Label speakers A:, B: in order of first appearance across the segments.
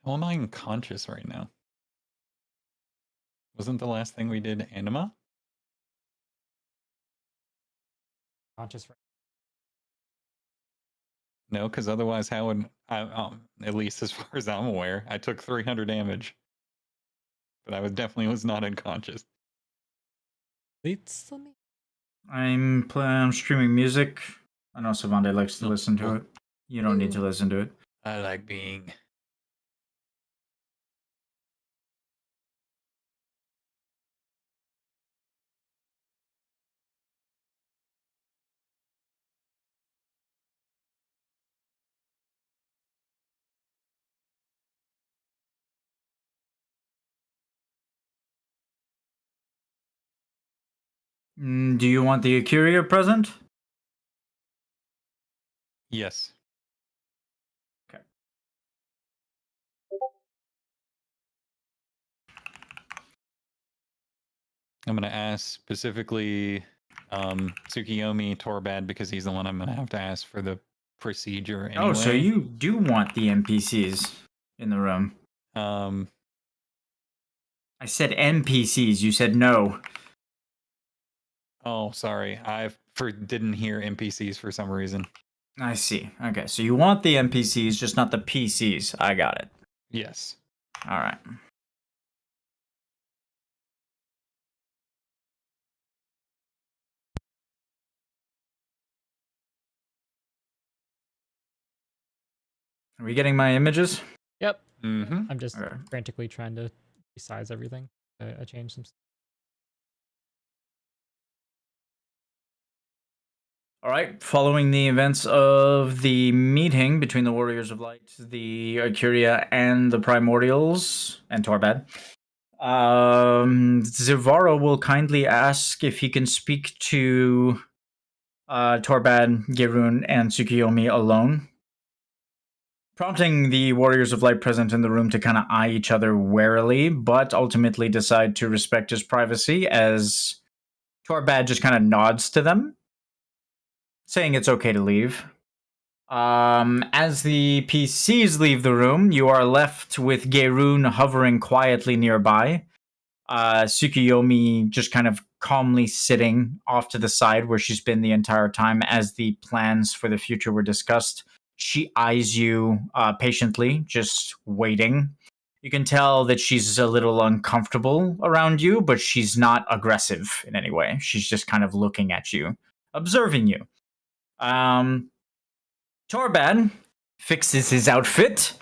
A: How am I unconscious right now? Wasn't the last thing we did anima?
B: Conscious.
A: No, because otherwise, how would I? At least as far as I'm aware, I took 300 damage, but I definitely was not unconscious.
B: It's me.
C: I'm streaming music. I know Savande likes to
A: Oh,
C: listen to
A: cool.
C: it. You don't need to listen to it.
A: I like being.
C: Do you want the Akuria present?
A: Yes.
C: Okay.
A: I'm gonna ask specifically Tsukiyomi Torbad because he's the one I'm gonna have to ask for the procedure anyway.
C: Oh, so you do want the NPCs in the room. I said NPCs, you said no.
A: Oh, sorry. I didn't hear NPCs for some reason.
C: I see. Okay, so you want the NPCs, just not the PCs. I got it.
A: Yes.
C: All right. Are we getting my images?
B: Yep.
A: Mm-hmm.
B: I'm just
C: Okay.
B: frantically trying to resize everything. I changed some.
C: All right. Following the events of the meeting between the Warriors of Light, the Akuria, and the Primordials, and Torbad, Zivaro will kindly ask if he can speak to Torbad, Gerun, and Tsukiyomi alone, prompting the Warriors of Light present in the room to kind of eye each other warily, but ultimately decide to respect his privacy as Torbad just kind of nods to them, saying it's okay to leave. As the PCs leave the room, you are left with Gerun hovering quietly nearby. Tsukiyomi just kind of calmly sitting off to the side where she's been the entire time as the plans for the future were discussed. She eyes you patiently, just waiting. You can tell that she's a little uncomfortable around you, but she's not aggressive in any way. She's just kind of looking at you, observing you. Torbad fixes his outfit,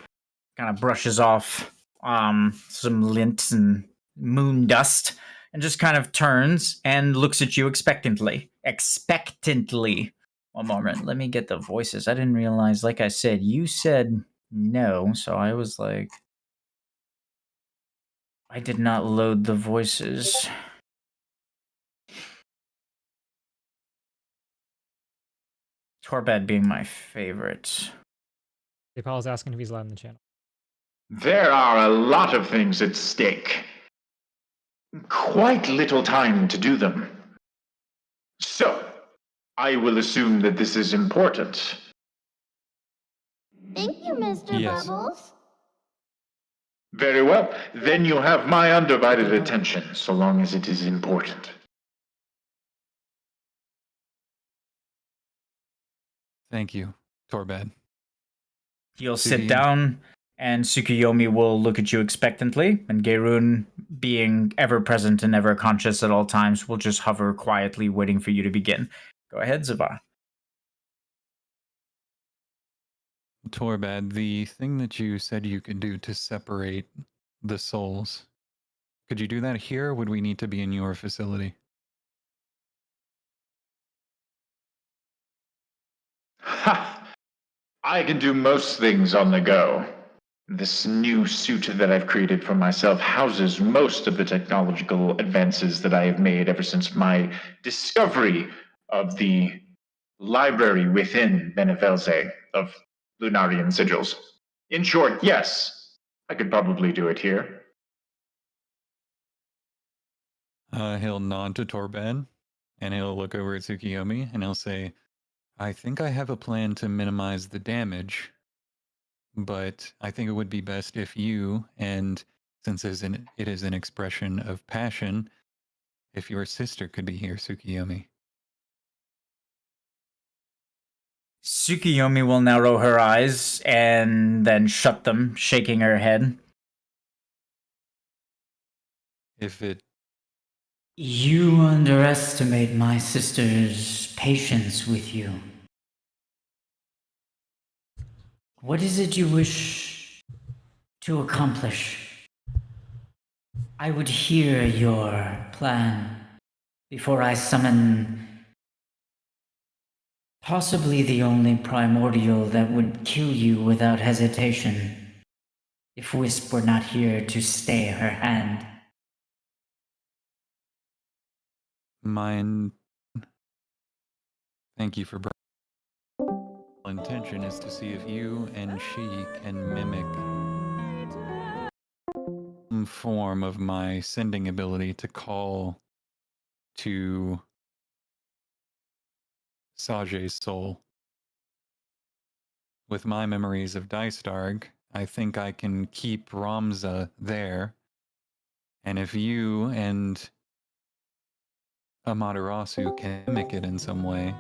C: kind of brushes off some lint and moon dust, and just kind of turns and looks at you expectantly. Expectantly. One moment, let me get the voices. I didn't realize, like I said, you said no, so I was like, I did not load the voices. Torbad being my favorite.
B: PayPal is asking if he's allowed in the channel.
D: There are a lot of things at stake. Quite little time to do them. So, I will assume that this is important.
E: Thank you, Mr.
A: Yes.
E: Bubbles.
D: Very well. Then you have my undivided attention, so long as it is important.
A: Thank you, Torbad.
C: He'll sit down, and Tsukiyomi will look at you expectantly, and Gerun, being ever present and ever conscious at all times, will just hover quietly, waiting for you to begin. Go ahead, Zava.
A: Torbad, the thing that you said you could do to separate the souls, could you do that here, or would we need to be in your facility?
D: Ha! I can do most things on the go. This new suit that I've created for myself houses most of the technological advances that I have made ever since my discovery of the library within Benefelze of Lunarian sigils. In short, yes, I could probably do it here.
A: He'll nod to Torbad, and he'll look over at Tsukiyomi, and he'll say, I think I have a plan to minimize the damage, but I think it would be best if you, and since it is an expression of passion, if your sister could be here, Tsukiyomi.
C: Tsukiyomi will narrow her eyes and then shut them, shaking her head.
A: If it
E: You underestimate my sister's patience with you. What is it you wish to accomplish? I would hear your plan before I summon possibly the only primordial that would kill you without hesitation if Wisp were not here to stay her hand.
A: mine, thank you for intention is to see if you and she can mimic some form of my sending ability to call to Sage's soul. With my memories of Dystarg, I think I can keep Ramza there. And if you and Amaterasu can mimic it in some way,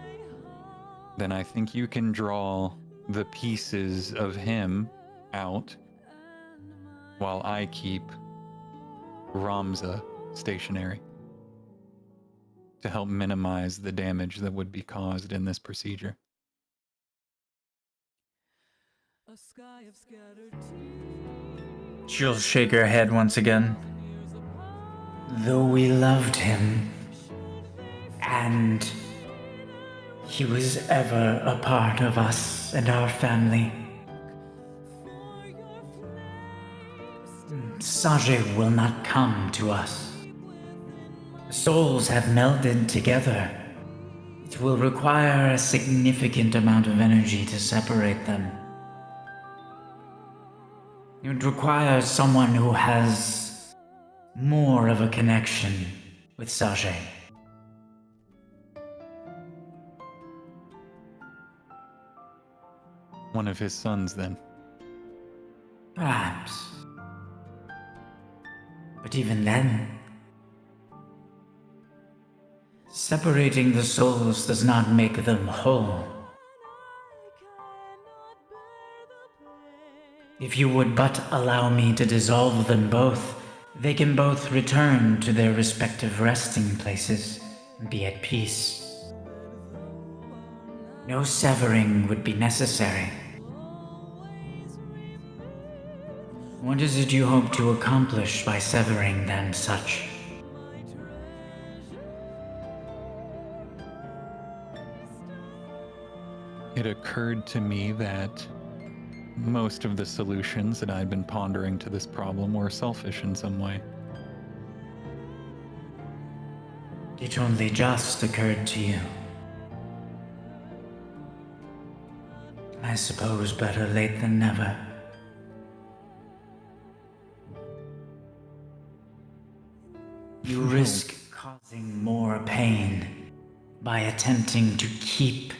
A: then I think you can draw the pieces of him out while I keep Ramza stationary to help minimize the damage that would be caused in this procedure.
C: She'll shake her head once again.
E: Though we loved him, and he was ever a part of us and our family, Sage will not come to us. The souls have melded together. It will require a significant amount of energy to separate them. It would require someone who has more of a connection with Sage.
A: One of his sons, then.
E: Perhaps. But even then, separating the souls does not make them whole. If you would but allow me to dissolve them both, they can both return to their respective resting places and be at peace. No severing would be necessary. What is it you hope to accomplish by severing them such?
A: It occurred to me that most of the solutions that I'd been pondering to this problem were selfish in some way.
E: It only just occurred to you. I suppose better late than never. You risk causing more pain by attempting to keep.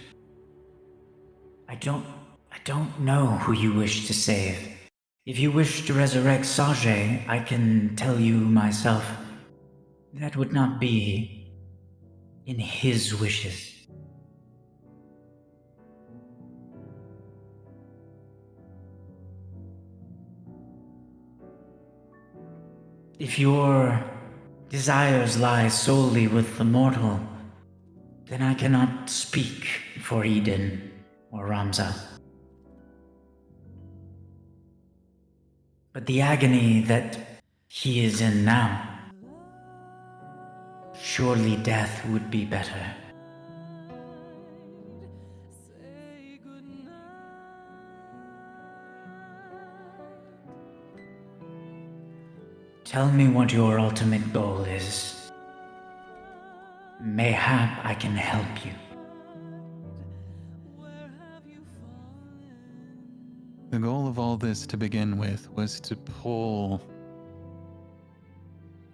E: I don't know who you wish to save. If you wish to resurrect Sage, I can tell you myself, that would not be in his wishes. If your desires lie solely with the mortal, then I cannot speak for Eden or Ramza. But the agony that he is in now, surely death would be better. Tell me what your ultimate goal is. Mayhap I can help you.
A: The goal of all this to begin with was to pull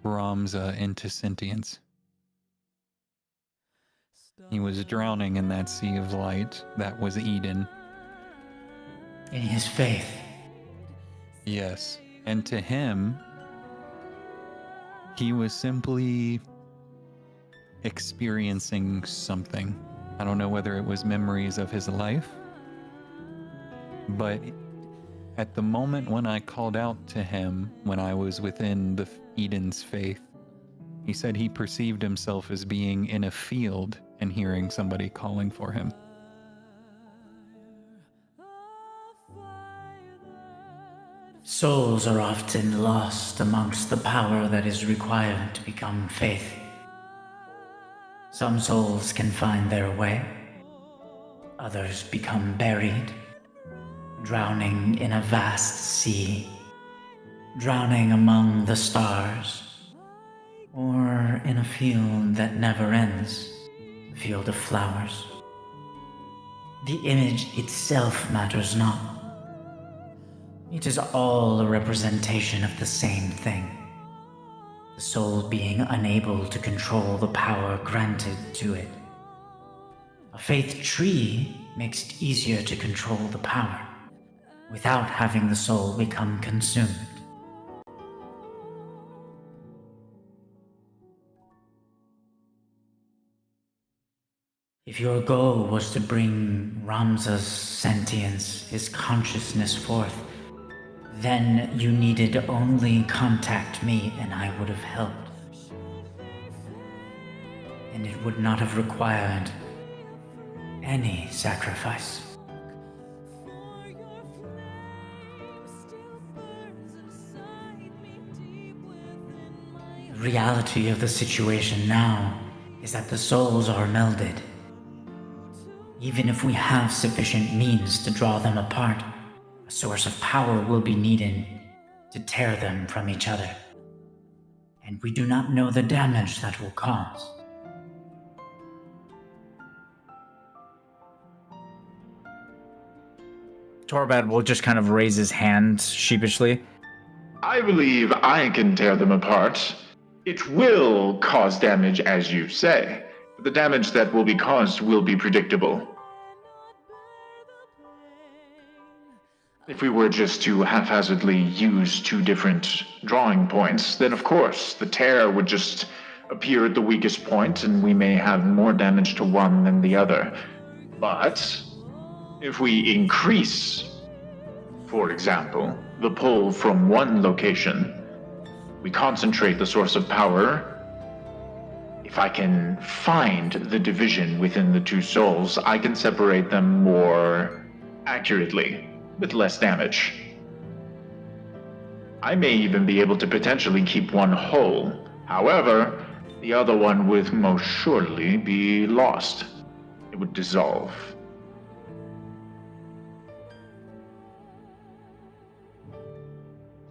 A: Ramza into sentience. He was drowning in that sea of light that was Eden.
E: In his faith,
A: Yes. And to him, he was simply experiencing something. I don't know whether it was memories of his life, but at the moment when I called out to him, when I was within the Eden's faith, he said he perceived himself as being in a field and hearing somebody calling for him.
E: Souls are often lost amongst the power that is required to become faith. Some souls can find their way. Others become buried, drowning in a vast sea, drowning among the stars, or in a field that never ends, a field of flowers. The image itself matters not. It is all a representation of the same thing. The soul being unable to control the power granted to it. A faith tree makes it easier to control the power, without having the soul become consumed. If your goal was to bring Ramza's sentience, his consciousness forth, then you needed only contact me and I would have helped. And it would not have required any sacrifice. The reality of the situation now is that the souls are melded. Even if we have sufficient means to draw them apart, a source of power will be needed to tear them from each other. And we do not know the damage that will cause.
C: Torbad will just kind of raise his hand sheepishly.
D: I believe I can tear them apart. It will cause damage, as you say, but the damage that will be caused will be predictable. If we were just to haphazardly use two different drawing points, then of course the tear would just appear at the weakest point and we may have more damage to one than the other. But if we increase, for example, the pull from one location, we concentrate the source of power. If I can find the division within the two souls, I can separate them more accurately, with less damage. I may even be able to potentially keep one whole. However, the other one would most surely be lost. It would dissolve.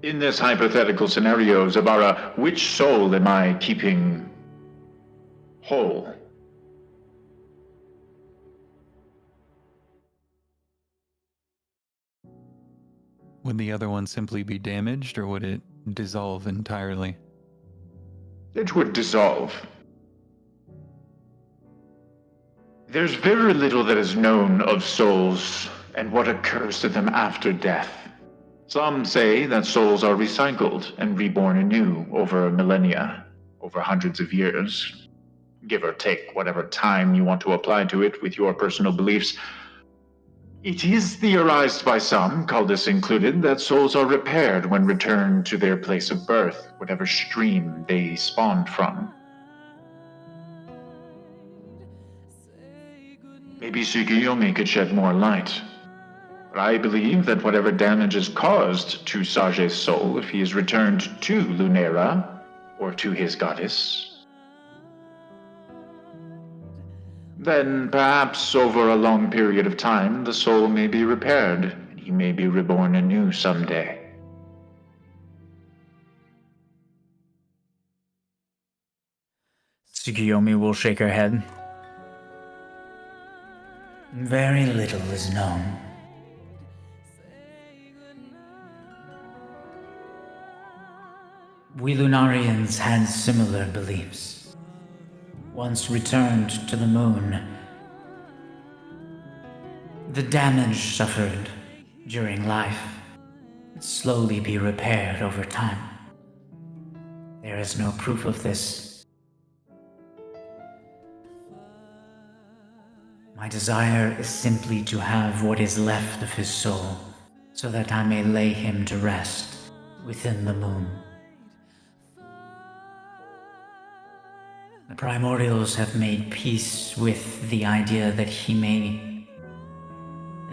D: In this hypothetical scenario, Zabara, which soul am I keeping whole?
A: Would the other one simply be damaged, or would it dissolve entirely?
D: It would dissolve. There's very little that is known of souls and what occurs to them after death. Some say that souls are recycled and reborn anew over millennia, over hundreds of years, give or take whatever time you want to apply to it with your personal beliefs. It is theorized by some, Cultists included, that souls are repaired when returned to their place of birth, whatever stream they spawned from. Maybe Tsukuyomi could shed more light. But I believe that whatever damage is caused to Sage's soul, if he is returned to Lunera, or to his goddess, then perhaps over a long period of time, the soul may be repaired, and he may be reborn anew someday.
C: Tsukuyomi will shake her head.
E: Very little is known. We Lunarians had similar beliefs. Once returned to the moon, the damage suffered during life slowly be repaired over time. There is no proof of this. My desire is simply to have what is left of his soul, so that I may lay him to rest within the moon. The primordials have made peace with the idea that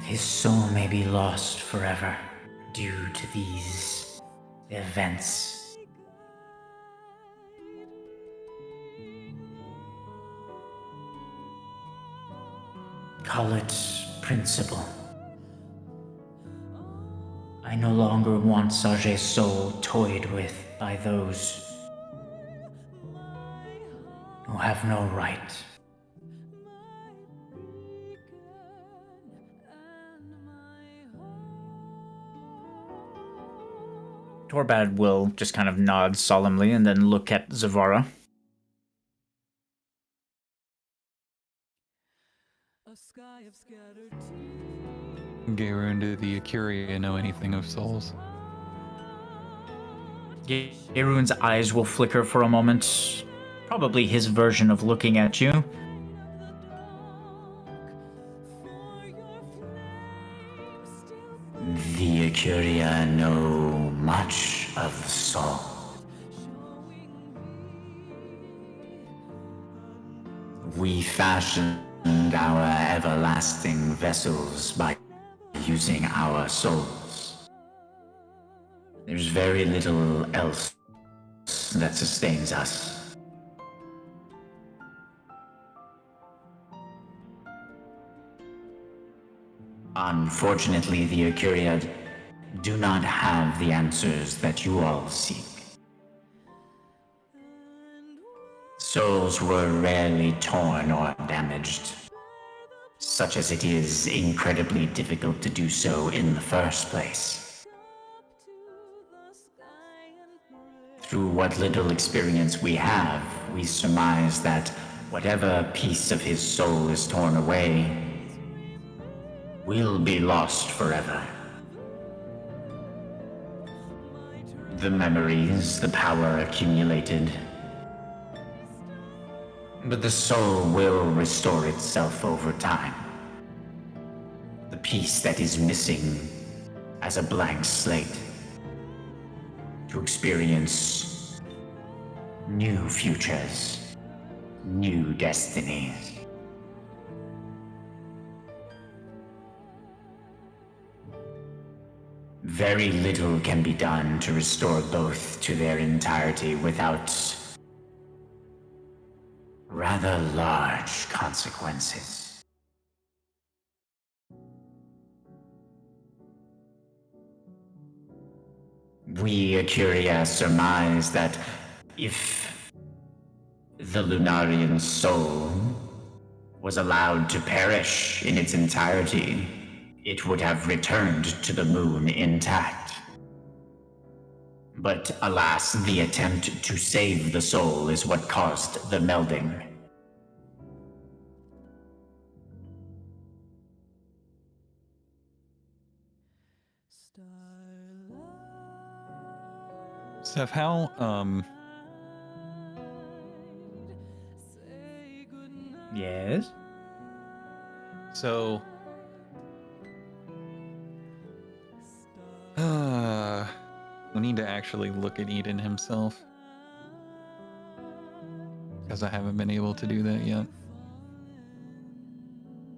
E: his soul may be lost forever due to these events. Call it principle. I no longer want Sage's soul toyed with by those who have no right.
C: Torbad will just kind of nod solemnly and then look at Zavara.
A: Gaerun, do the Acuria know anything of souls?
C: Gaerun's eyes will flicker for a moment. Probably his version of looking at you.
E: The Acuria know much of the soul. We fashioned our everlasting vessels by using our souls. There's very little else that sustains us. Unfortunately, the Acuria do not have the answers that you all seek. Souls were rarely torn or damaged, such as it is incredibly difficult to do so in the first place. Through what little experience we have, we surmise that whatever piece of his soul is torn away will be lost forever. The memories, the power accumulated. But the soul will restore itself over time. The piece that is missing as a blank slate to experience new futures, new destinies. Very little can be done to restore both to their entirety without rather large consequences. We Acuria surmise that if the Lunarian soul was allowed to perish in its entirety, it would have returned to the moon intact. But alas, the attempt to save the soul is what caused the melding.
A: Seth, how,
C: Yes?
A: so, we need to actually look at Eden himself. Because I haven't been able to do that yet.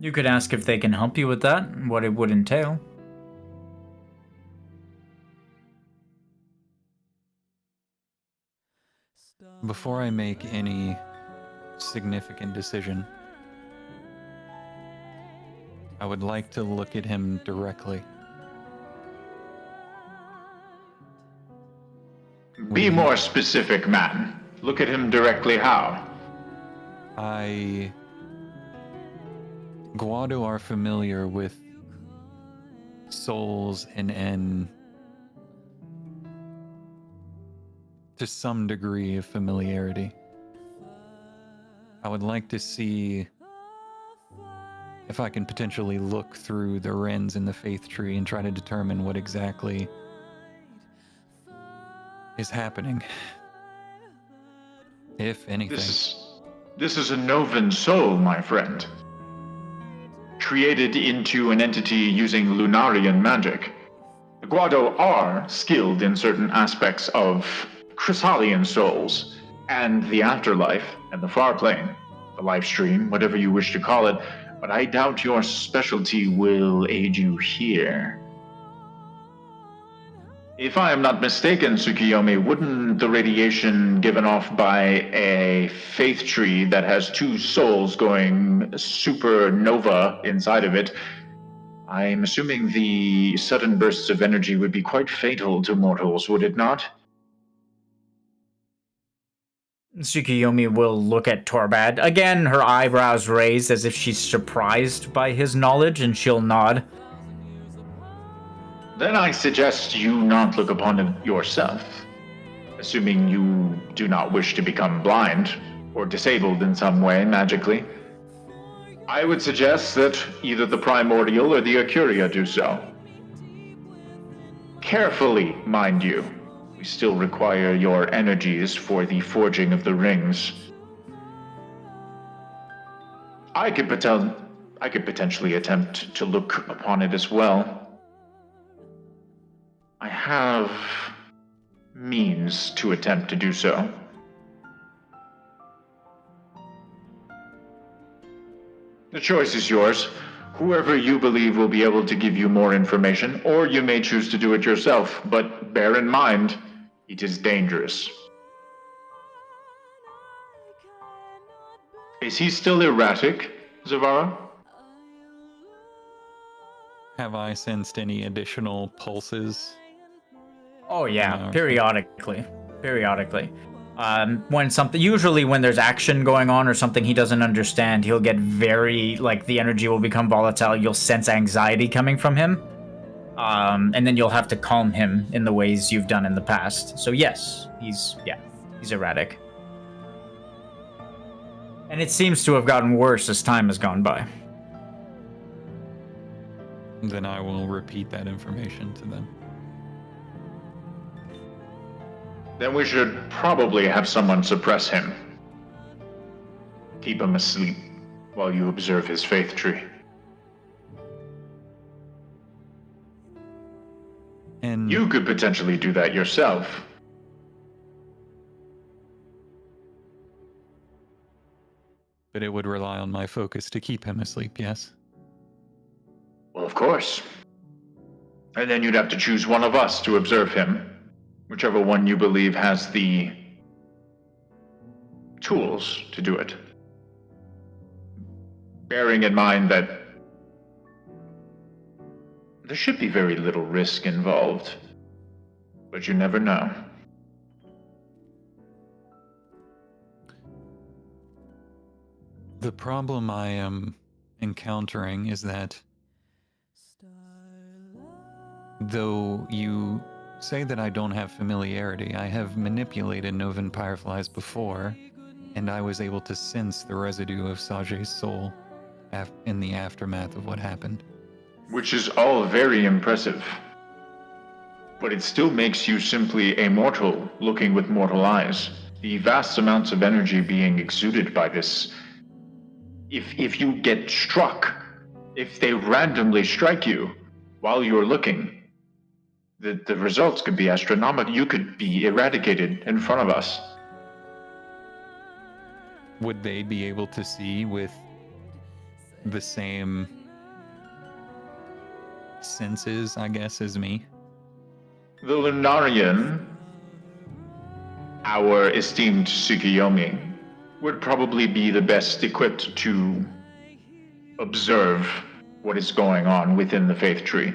C: You could ask if they can help you with that, what it would entail.
A: Before I make any significant decision, I would like to look at him directly.
D: Be more specific, man. Look at him directly how?
A: Guado are familiar with souls and to some degree of familiarity. I would like to see if I can potentially look through the Wrens in the Faith Tree and try to determine what exactly is happening. If anything.
D: This is a Novan soul, my friend. Created into an entity using Lunarian magic. The Guado are skilled in certain aspects of Crystalian souls, and the afterlife, and the far plane, the life stream, whatever you wish to call it, but I doubt your specialty will aid you here. If I am not mistaken, Tsukiyomi, wouldn't the radiation given off by a faith tree that has two souls going supernova inside of it, I'm assuming the sudden bursts of energy would be quite fatal to mortals, would it not?
C: Tsukiyomi will look at Torbad. Again, her eyebrows raised as if she's surprised by his knowledge, and she'll nod.
D: Then I suggest you not look upon it yourself, assuming you do not wish to become blind or disabled in some way magically. I would suggest that either the Primordial or the Acuria do so. Carefully, mind you. We still require your energies for the forging of the rings. I could potentially attempt to look upon it as well. I have means to attempt to do so. The choice is yours. Whoever you believe will be able to give you more information, or you may choose to do it yourself, but bear in mind, it is dangerous. Is he still erratic, Zavara?
A: Have I sensed any additional pulses?
C: Oh yeah,
A: No.
C: periodically. Usually when there's action going on or something he doesn't understand, he'll get very, like, the energy will become volatile. You'll sense anxiety coming from him. And then you'll have to calm him in the ways you've done in the past. So yes, he's erratic. And it seems to have gotten worse as time has gone by.
A: Then I will repeat that information to them.
D: Then we should probably have someone suppress him. Keep him asleep while you observe his faith tree.
A: And
D: You could potentially do that yourself.
A: but it would rely on my focus to keep him asleep, yes?
D: Well, of course. And then you'd have to choose one of us to observe him. Whichever one you believe has the tools to do it. Bearing in mind that there should be very little risk involved. But you never know.
A: The problem I am encountering is that though you say that I don't have familiarity, I have manipulated Novan Fireflies before, and I was able to sense the residue of Sage's soul in the aftermath of what happened.
D: Which is all very impressive. But it still makes you simply a mortal looking with mortal eyes. The vast amounts of energy being exuded by this. If you get struck, if they randomly strike you while you're looking, the results could be astronomical. You could be eradicated in front of us.
A: Would they be able to see with the same senses, I guess, as me?
D: The Lunarian, our esteemed Tsukiyomi, would probably be the best equipped to observe what is going on within the faith tree.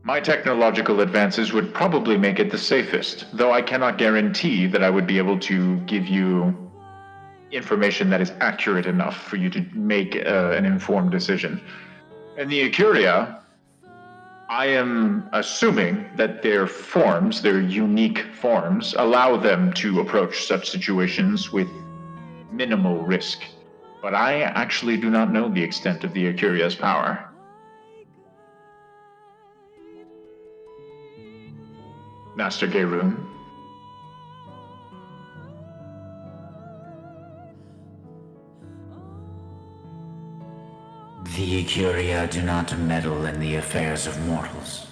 D: My technological advances would probably make it the safest, though I cannot guarantee that I would be able to give you information that is accurate enough for you to make an informed decision. And the Acuria, I am assuming that their forms, their unique forms, allow them to approach such situations with minimal risk. But I actually do not know the extent of the Acuria's power. Master Geirun.
E: The Curia do not meddle in the affairs of mortals.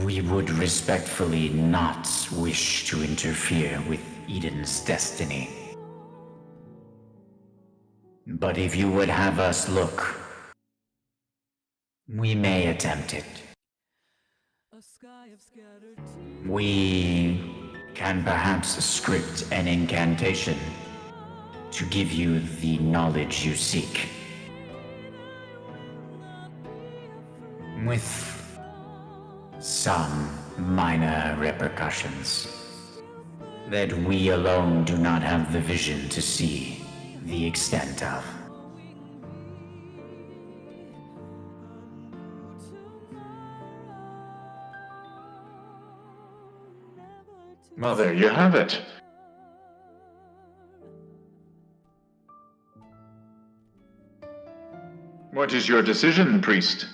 E: We would respectfully not wish to interfere with Eden's destiny. But if you would have us look, we may attempt it. We can perhaps script an incantation to give you the knowledge you seek. With some minor repercussions that we alone do not have the vision to see the extent of.
D: Well, there you have it. What is your decision, priest?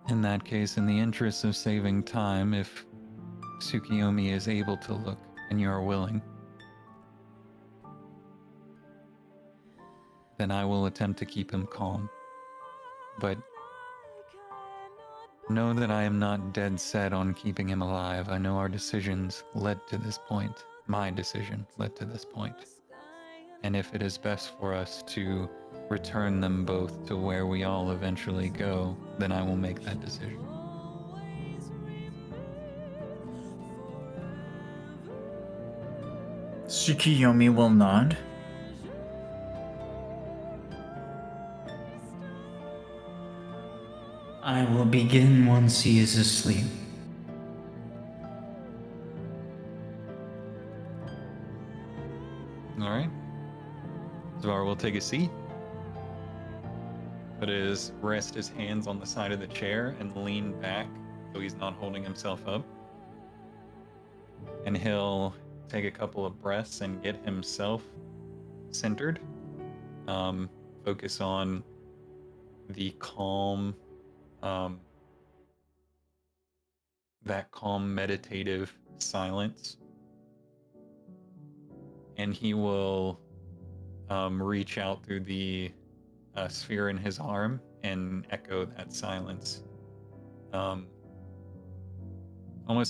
A: In that case, in the interest of saving time, if Tsukiyomi is able to look and you are willing, then I will attempt to keep him calm. But know that I am not dead set on keeping him alive. I know our decisions led to this point. My decision led to this point. And if it is best for us to return them both to where we all eventually go, then I will make that decision.
C: Tsukiyomi will nod.
E: I will begin once he is asleep.
A: Alright. Zvar will take a seat. Rest his hands on the side of the chair and lean back so he's not holding himself up. And he'll take a couple of breaths and get himself centered. Focus on the calm, that calm meditative silence. And he will reach out through the sphere in his arm and echo that silence. Almost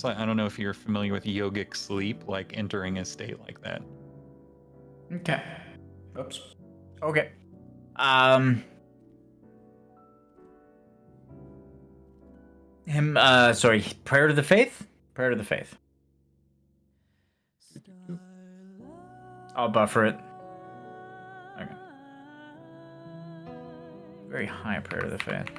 A: like, I don't know if you're familiar with yogic sleep, like entering a state like that.
C: Okay. Oops. Okay. Sorry, prayer to the faith? Prayer to the faith. I'll buffer it. Okay. Very high prayer to the faith.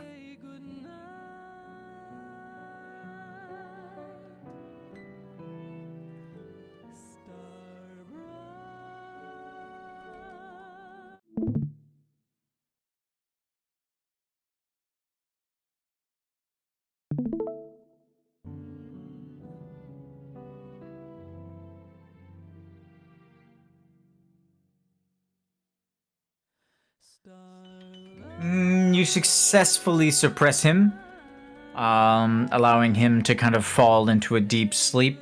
C: You successfully suppress him, allowing him to kind of fall into a deep sleep.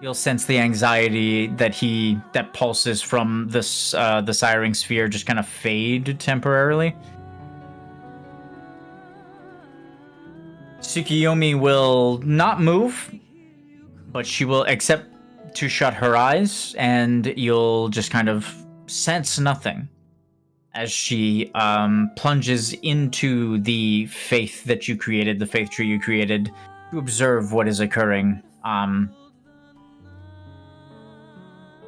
C: You'll sense the anxiety that pulses from this the siring sphere just kind of fade temporarily. Tsukiyomi will not move, but she will accept to shut her eyes, and you'll just kind of sense nothing as she plunges into the faith that you created, the faith tree you created, to observe what is occurring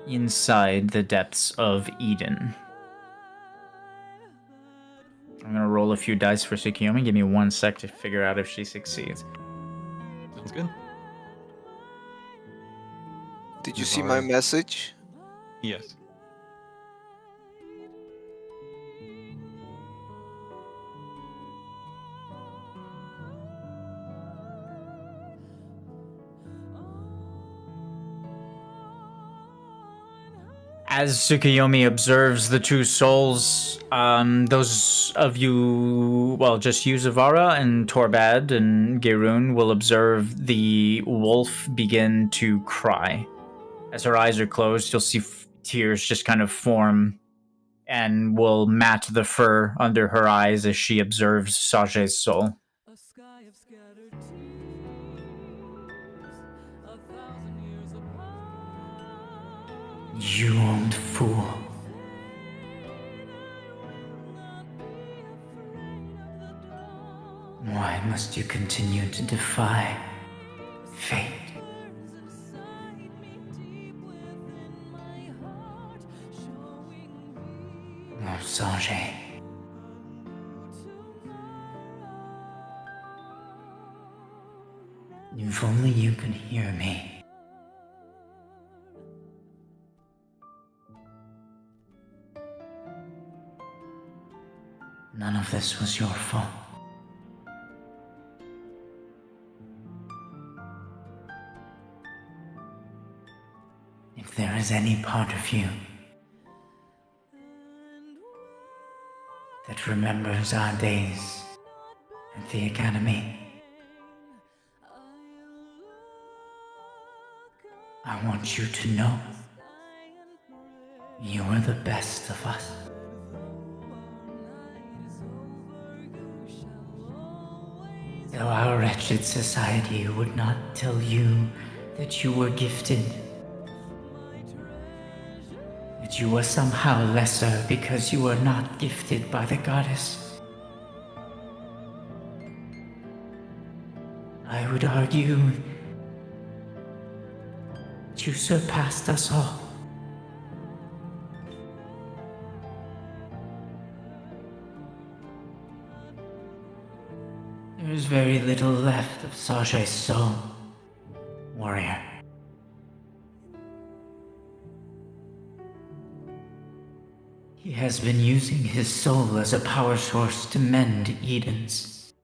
C: inside the depths of Eden. I'm gonna roll a few dice for Tsukiyomi. Give me 1 sec to figure out if she succeeds.
A: Sounds good.
F: Did you see my message?
A: Yes.
C: As Tsukuyomi observes the two souls, those of you, well, just you, Zavara, and Torbad and Gerun will observe the wolf begin to cry. As her eyes are closed, you'll see tears just kind of form and will mat the fur under her eyes as she observes Sage's soul.
G: A sky of scattered tears, 1,000 years apart.
E: You old fool. Why must you continue to defy fate? Oh, Sage. If only you could hear me. None of this was your fault. If there is any part of you that remembers our days at the academy, I want you to know you are the best of us. Though our wretched society would not tell you that you were gifted, that you were somehow lesser because you were not gifted by the goddess, I would argue that you surpassed us all. There is very little left of Sage's soul, warrior. He has been using his soul as a power source to mend Edens.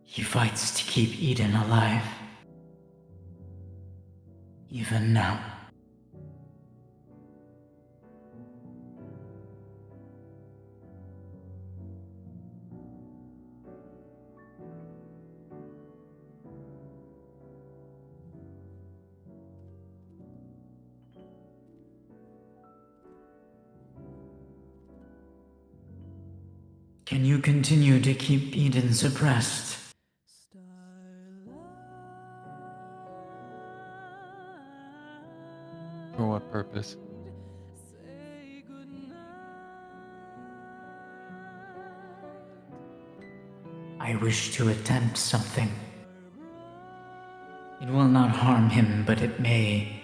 E: He fights to keep Eden alive, even now. Can you continue to keep Eden suppressed?
A: For what purpose?
E: I wish to attempt something. It will not harm him, but it may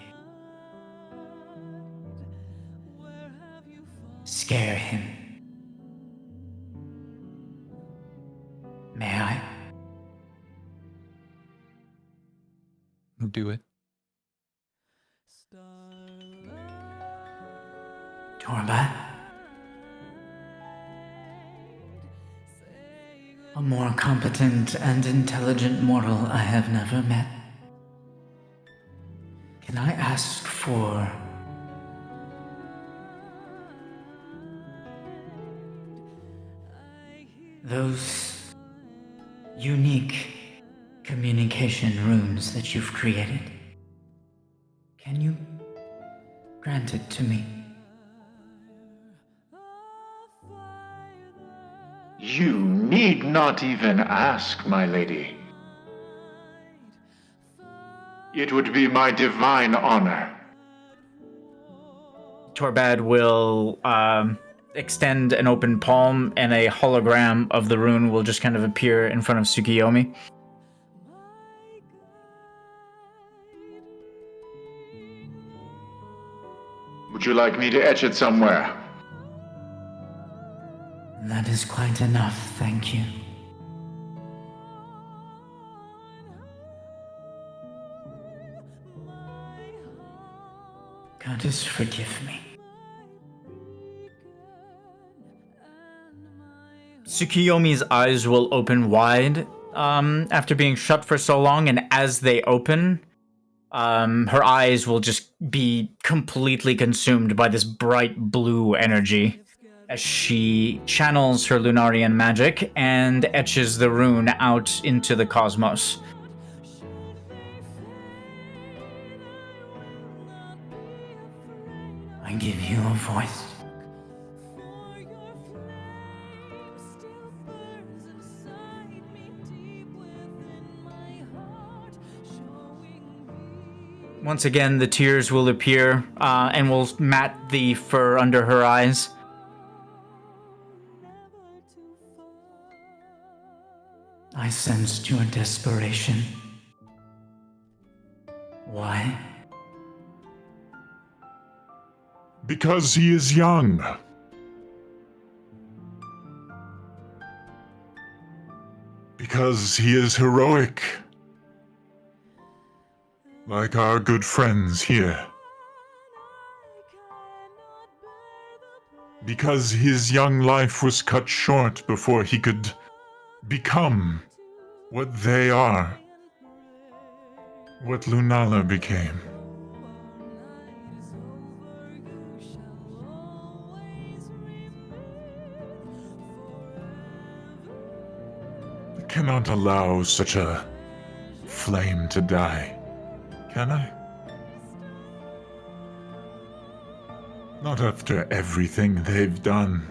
E: scare him. May I?
A: Do it.
E: Torba? A more competent and intelligent mortal I have never met. Can I ask for those unique communication runes that you've created? Can you grant it to me?
D: You need not even ask, my lady. It would be my divine honor.
C: Torbad will extend an open palm, and a hologram of the rune will just kind of appear in front of Tsukuyomi.
D: Would you like me to etch it somewhere?
E: That is quite enough, thank you. Goddess, forgive me.
C: Tsukuyomi's eyes will open wide after being shut for so long, and as they open, her eyes will just be completely consumed by this bright blue energy as she channels her Lunarian magic and etches the rune out into the cosmos.
E: I give you a voice.
C: Once again, the tears will appear and will mat the fur under her eyes.
E: I sensed your desperation. Why?
H: Because he is young. Because he is heroic. Like our good friends here. Because his young life was cut short before he could become what they are. What Lunala became. I cannot allow such a flame to die. Can I? Not after everything they've done.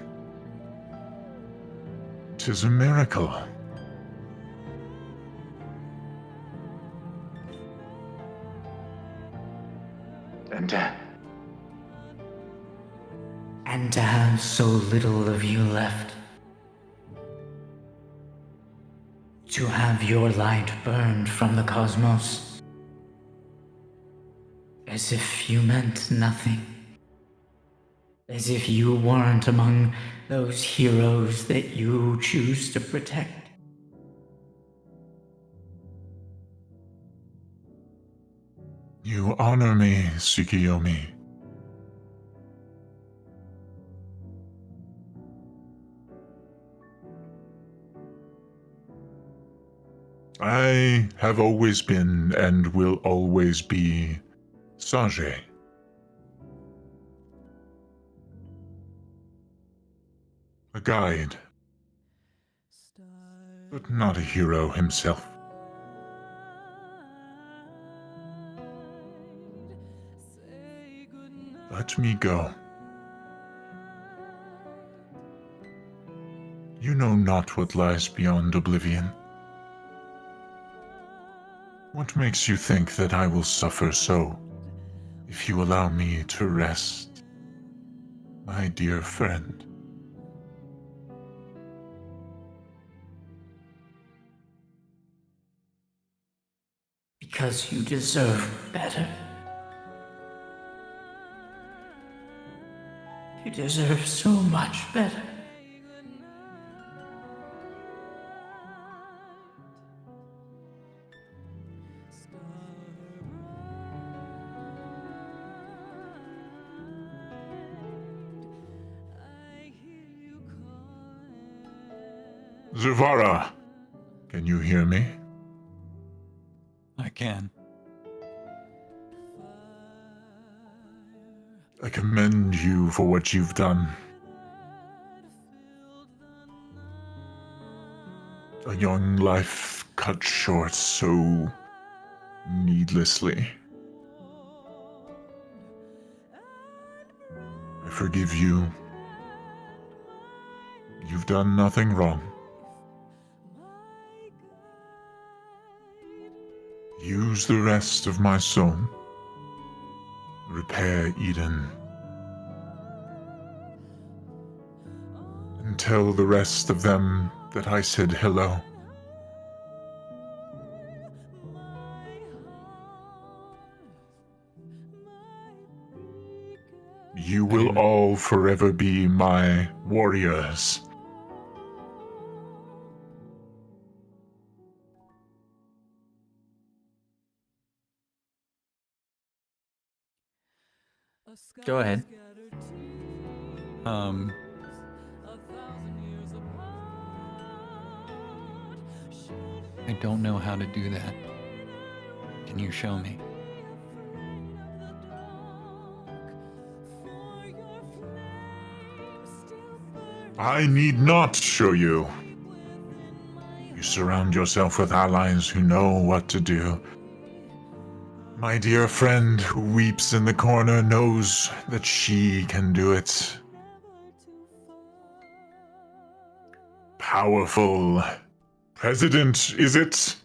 H: 'Tis a miracle.
E: And to have so little of you left. To have your light burned from the cosmos. As if you meant nothing. As if you weren't among those heroes that you choose to protect.
H: You honor me, Tsukiyomi. I have always been and will always be Sage. A guide, but not a hero himself. Let me go. You know not what lies beyond oblivion. What makes you think that I will suffer so if you allow me to rest, my dear friend?
E: Because you deserve better. You deserve so much better.
H: Zuvara, can you hear me?
A: I can.
H: I commend you for what you've done. A young life cut short so needlessly. I forgive you. You've done nothing wrong. Use the rest of my soul. Repair Eden. And tell the rest of them that I said hello. You will all forever be my warriors.
C: Go ahead.
A: I don't know how to do that. Can you show me?
H: I need not show you. You surround yourself with allies who know what to do. My dear friend who weeps in the corner knows that she can do it. Powerful president, is it?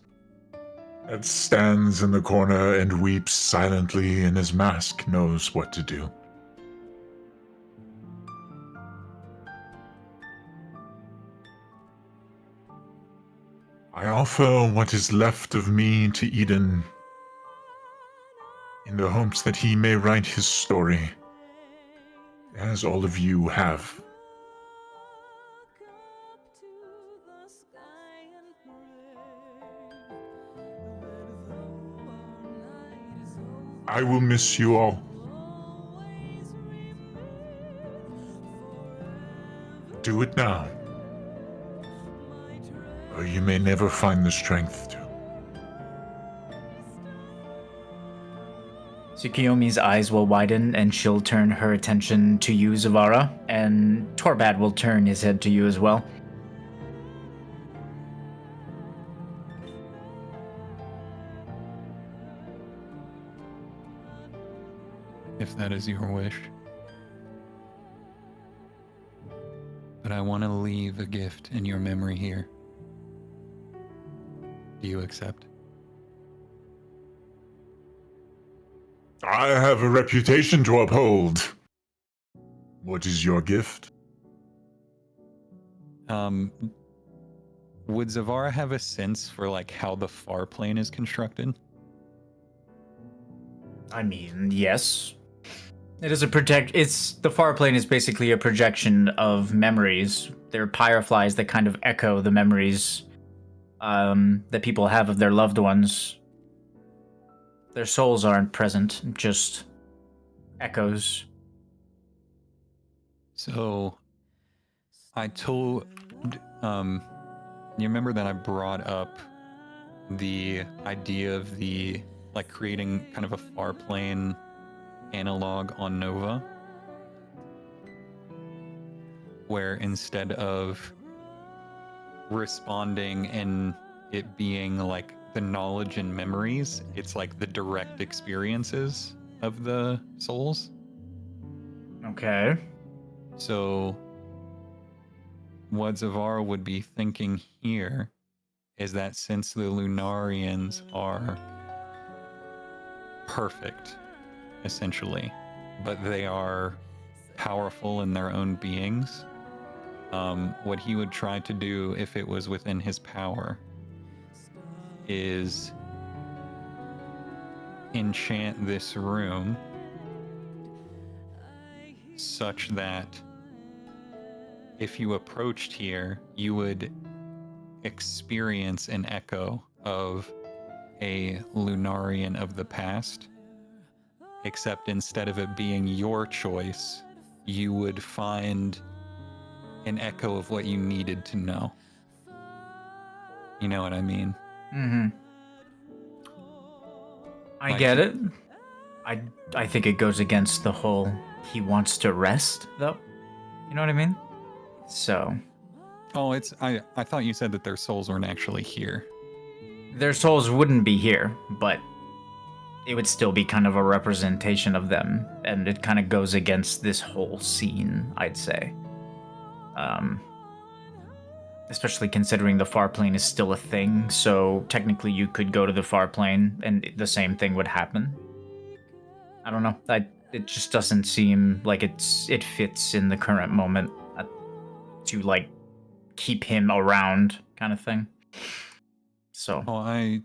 H: That stands in the corner and weeps silently in his mask knows what to do. I offer what is left of me to Eden in the hopes that he may write his story, as all of you have. I will miss you all. Do it now, or you may never find the strength to.
C: Tsukiyomi's eyes will widen and she'll turn her attention to you, Zavara, and Torbad will turn his head to you as well.
A: If that is your wish. But I want to leave a gift in your memory here. Do you accept?
H: I have a reputation to uphold. What is your gift?
A: Would Zavara have a sense for like how the far plane is constructed?
C: I mean, yes. It is the far plane is basically a projection of memories. They're pyroflies that kind of echo the memories that people have of their loved ones. Their souls aren't present, just echoes.
A: So, I told, you remember that I brought up the idea of like creating kind of a far plane analog on Nova, where instead of responding and it being like the knowledge and memories, it's like the direct experiences of the souls.
C: Okay.
A: So what Zavara would be thinking here is that since the Lunarians are perfect, essentially, but they are powerful in their own beings, what he would try to do if it was within his power is enchant this room such that if you approached here, you would experience an echo of a Lunarian of the past, except instead of it being your choice, you would find an echo of what you needed to know. You know what I mean?
C: Mm-hmm. I
A: Like
C: get
A: he-
C: it. I think it goes against the whole he wants to rest, though. You know what I mean? So
A: Oh, I thought you said that their souls weren't actually here.
C: their souls wouldn't be here, but it would still be kind of a representation of them, and it kind of goes against this whole scene, I'd say. Especially considering the far plane is still a thing, so technically you could go to the far plane and the same thing would happen. I don't know. It just doesn't seem like it fits in the current moment to like keep him around, kind of thing. So.
A: Oh,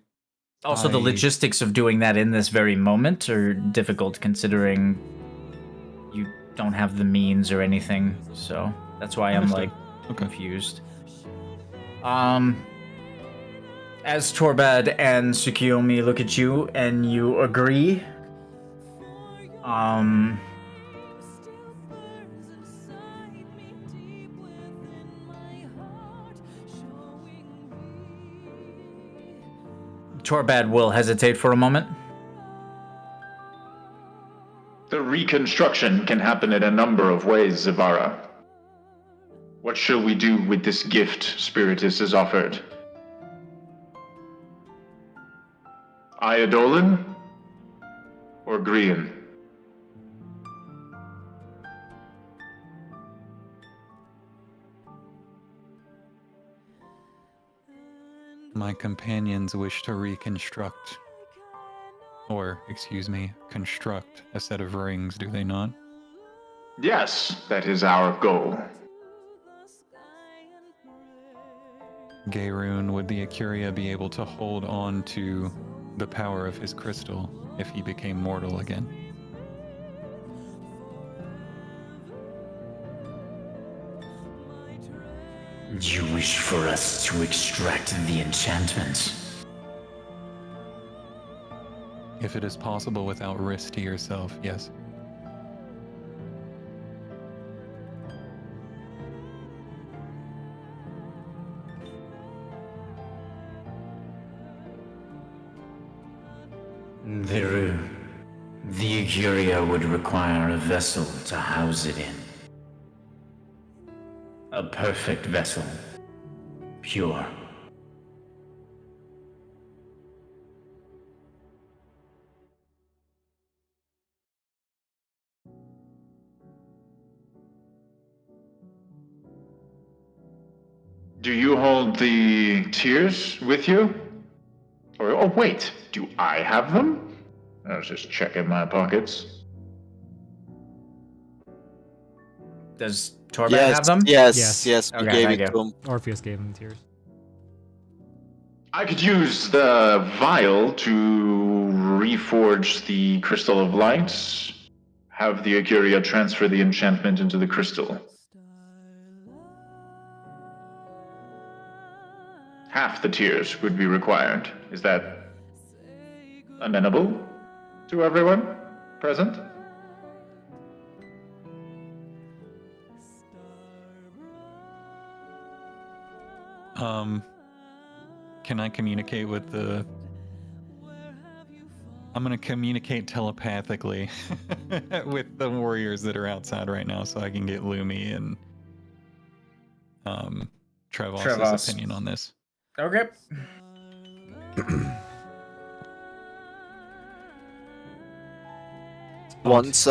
C: Also, the logistics of doing that in this very moment are difficult considering you don't have the means or anything. So that's why I'm
A: Understood.
C: like confused. As Torbad and Tsukiyomi look at you and you agree, Torbad will hesitate for a moment.
D: The reconstruction can happen in a number of ways, Zavara. What shall we do with this gift Spiritus has offered? Eidolon or Grian?
A: My companions wish to reconstruct, or, construct a set of rings, do they not?
D: Yes, that is our goal.
A: Gaerun, would the Acuria be able to hold on to the power of his crystal if he became mortal again?
E: You wish for us to extract the enchantment?
A: If it is possible without risk to yourself, yes.
E: Viru, the Acuria would require a vessel to house it in. A perfect vessel. Pure.
D: Do you hold the tears with you? Or, oh wait, do I have them? I was just checking my pockets.
C: Does Torben have them?
B: Yes.
F: Yes, we
C: Okay,
F: gave
C: thank
F: it
C: you.
F: to him.
B: Orpheus gave him tears.
D: I could use the vial to reforge the Crystal of Light, have the Acuria transfer the enchantment into the crystal. Half the tears would be required. Is that amenable to everyone present?
A: Can I communicate with the... I'm gonna communicate telepathically with the warriors that are outside right now so I can get Lumi and Trevos's
C: Trevos.
A: opinion on this.
C: Okay.
F: Once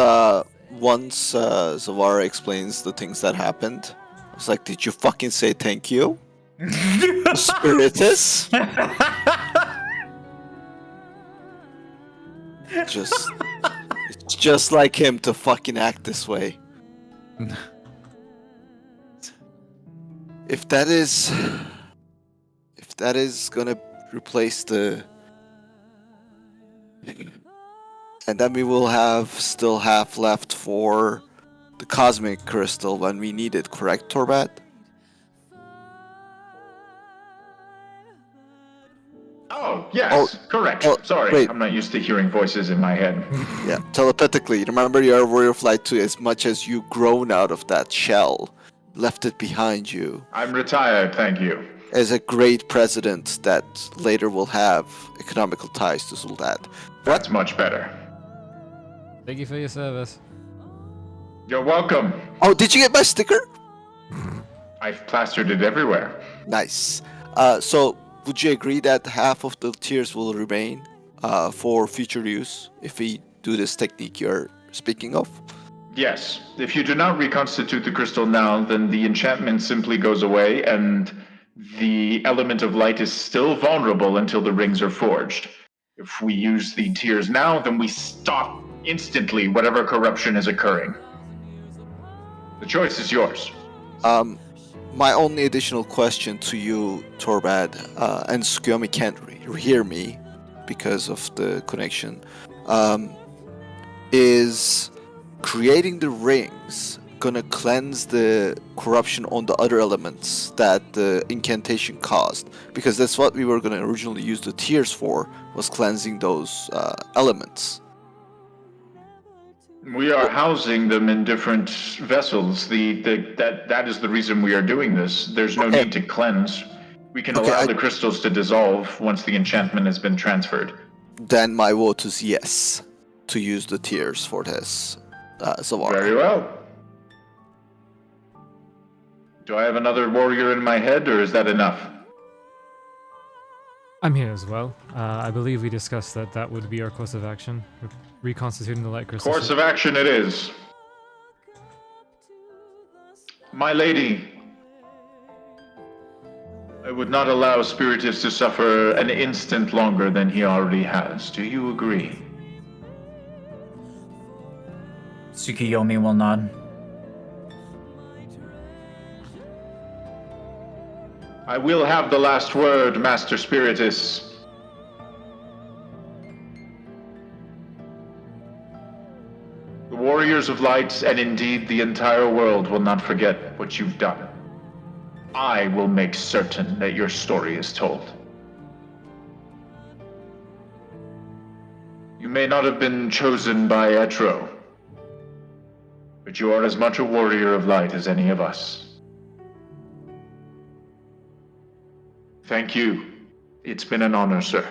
F: Zavara explains the things that happened, I was like, did you fucking say thank you? Spiritus? It's just like him to fucking act this way. If that is gonna replace the, and then we will still have left for the cosmic crystal when we need it, correct, Torbat?
D: Oh, yes, correct.
F: oh,
D: Sorry,
F: wait.
D: I'm not used to hearing voices in my head.
F: Yeah, telepathically. Remember your warrior flight 2, as much as you grown out of that shell, left it behind you.
D: I'm retired, thank you.
F: As a great president that later will have economical ties to Zul'Dad.
D: That's much better.
B: Thank you for your service.
D: You're welcome.
F: Oh, did you get my sticker?
D: I've plastered it everywhere.
F: Nice. So, would you agree that half of the tiers will remain for future use if we do this technique you're speaking of?
D: Yes, if you do not reconstitute the crystal now, then the enchantment simply goes away and the element of light is still vulnerable until the rings are forged. If we use the tears now, then we stop instantly whatever corruption is occurring. The choice is yours.
F: My only additional question to you, Torbad, and Skyomi can't hear me because of the connection, is creating the rings gonna cleanse the corruption on the other elements that the incantation caused? Because that's what we were gonna originally use the tears for, was cleansing those elements.
D: We are housing them in different vessels. That is the reason we are doing this. There's no need to cleanse. We can allow the crystals to dissolve once the enchantment has been transferred.
F: Then my vote is yes, to use the tears for this, Zavara.
D: Very well. Do I have another warrior in my head, or is that enough?
B: I'm here as well. I believe we discussed that that would be our course of action. Reconstituting the light crystal.
D: Course of action it is. My lady, I would not allow Spiritus to suffer an instant longer than he already has. Do you agree?
C: Tsukiyomi will nod.
D: I will have the last word, Master Spiritus. The Warriors of Light, and indeed the entire world, will not forget what you've done. I will make certain that your story is told. You may not have been chosen by Etro, but you are as much a warrior of light as any of us. Thank you. It's been an honor, sir.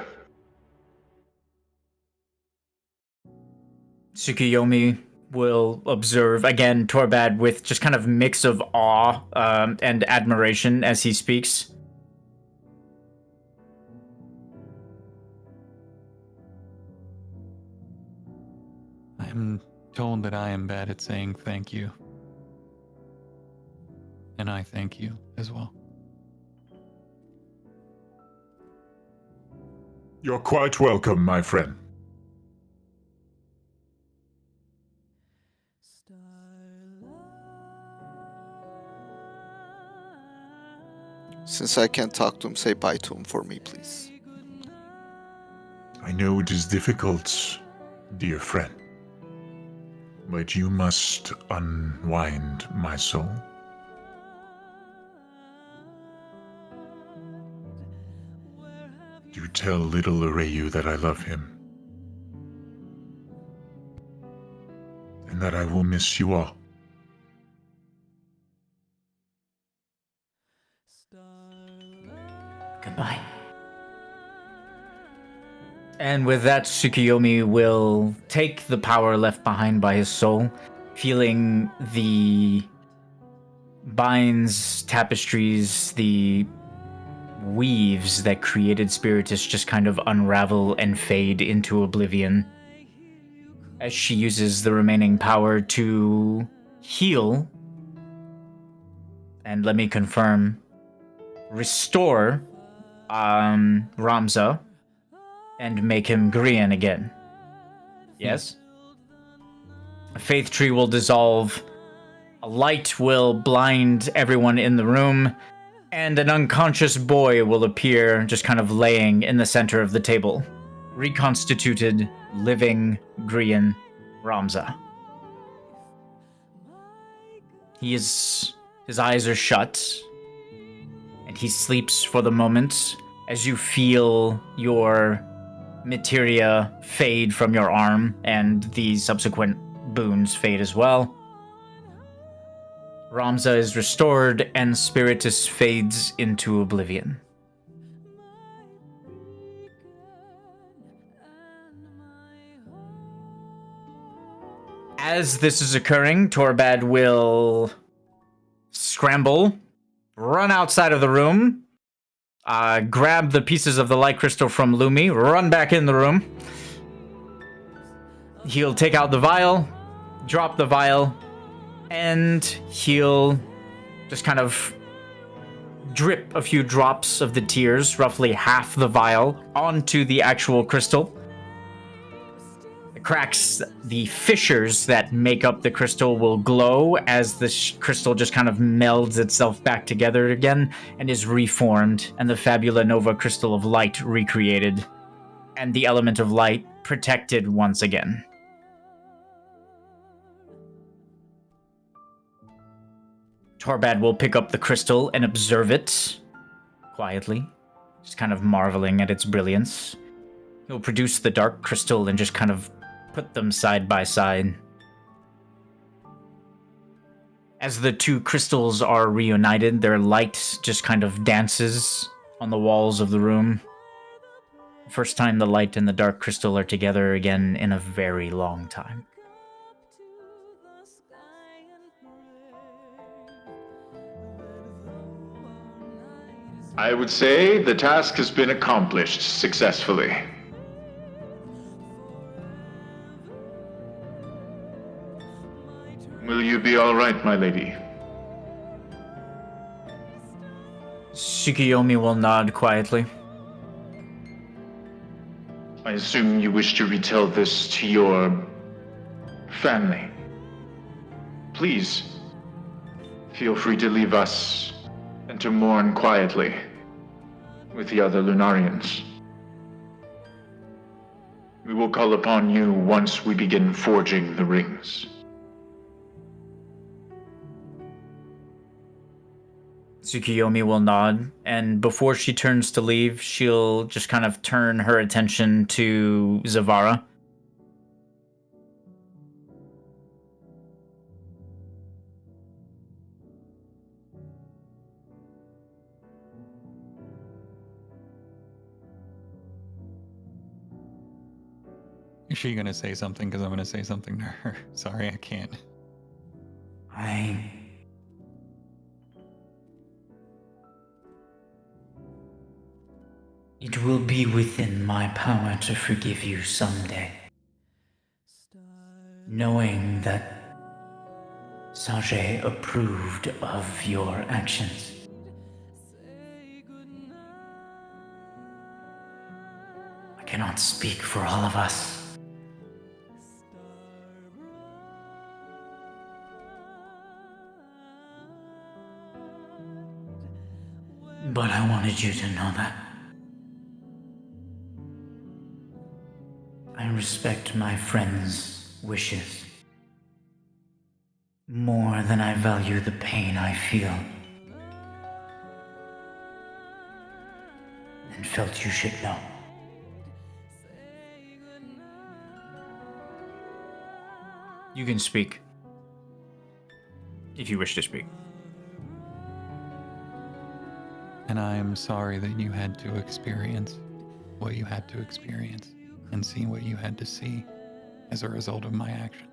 C: Tsukiyomi will observe, again, Torbad with just kind of mix of awe and admiration as he speaks.
A: I am told that I am bad at saying thank you. And I thank you as well.
H: You're quite welcome, my friend.
F: Since I can't talk to him, say bye to him for me, please.
H: I know it is difficult, dear friend, but you must unwind my soul. Do tell little Arayu that I love him, and that I will miss you all.
E: Goodbye.
C: And with that, Tsukiyomi will take the power left behind by his soul, feeling the binds, tapestries, the weaves that created Spiritus just kind of unravel and fade into oblivion as she uses the remaining power to heal, and let me confirm, restore Ramza and make him Grian again. Yes? A faith tree will dissolve, a light will blind everyone in the room, and an unconscious boy will appear just kind of laying in the center of the table. Reconstituted, living Grian Ramza. His eyes are shut, and he sleeps for the moment as you feel your materia fade from your arm, and the subsequent boons fade as well. Ramza is restored, and Spiritus fades into oblivion. As this is occurring, Torbad will scramble, run outside of the room, grab the pieces of the light crystal from Lumi, run back in the room. He'll take out the vial, drop the vial, and he'll just kind of drip a few drops of the tears, roughly half the vial, onto the actual crystal. The cracks, the fissures that make up the crystal will glow as the crystal just kind of melds itself back together again and is reformed, and the Fabula Nova crystal of light recreated, and the element of light protected once again. Torbad will pick up the crystal and observe it quietly, just kind of marveling at its brilliance. He'll produce the dark crystal and just kind of put them side by side. As the two crystals are reunited, their light just kind of dances on the walls of the room. First time the light and the dark crystal are together again in a very long time.
D: I would say the task has been accomplished successfully. Will you be all right, my lady?
C: Tsukiyomi will nod quietly.
D: I assume you wish to retell this to your family. Please, feel free to leave us and to mourn quietly with the other Lunarians. We will call upon you once we begin forging the rings.
C: Tsukiyomi will nod, and before she turns to leave, she'll just kind of turn her attention to Zavara.
A: Is she gonna say something? Because I'm gonna say something to her. Sorry, I can't.
E: It will be within my power to forgive you someday, knowing that Sage approved of your actions. I cannot speak for all of us. But I wanted you to know that. I respect my friends' wishes more than I value the pain I feel, and felt you should know.
C: You can speak. If you wish to speak.
A: And I am sorry that you had to experience what you had to experience and see what you had to see as a result of my action.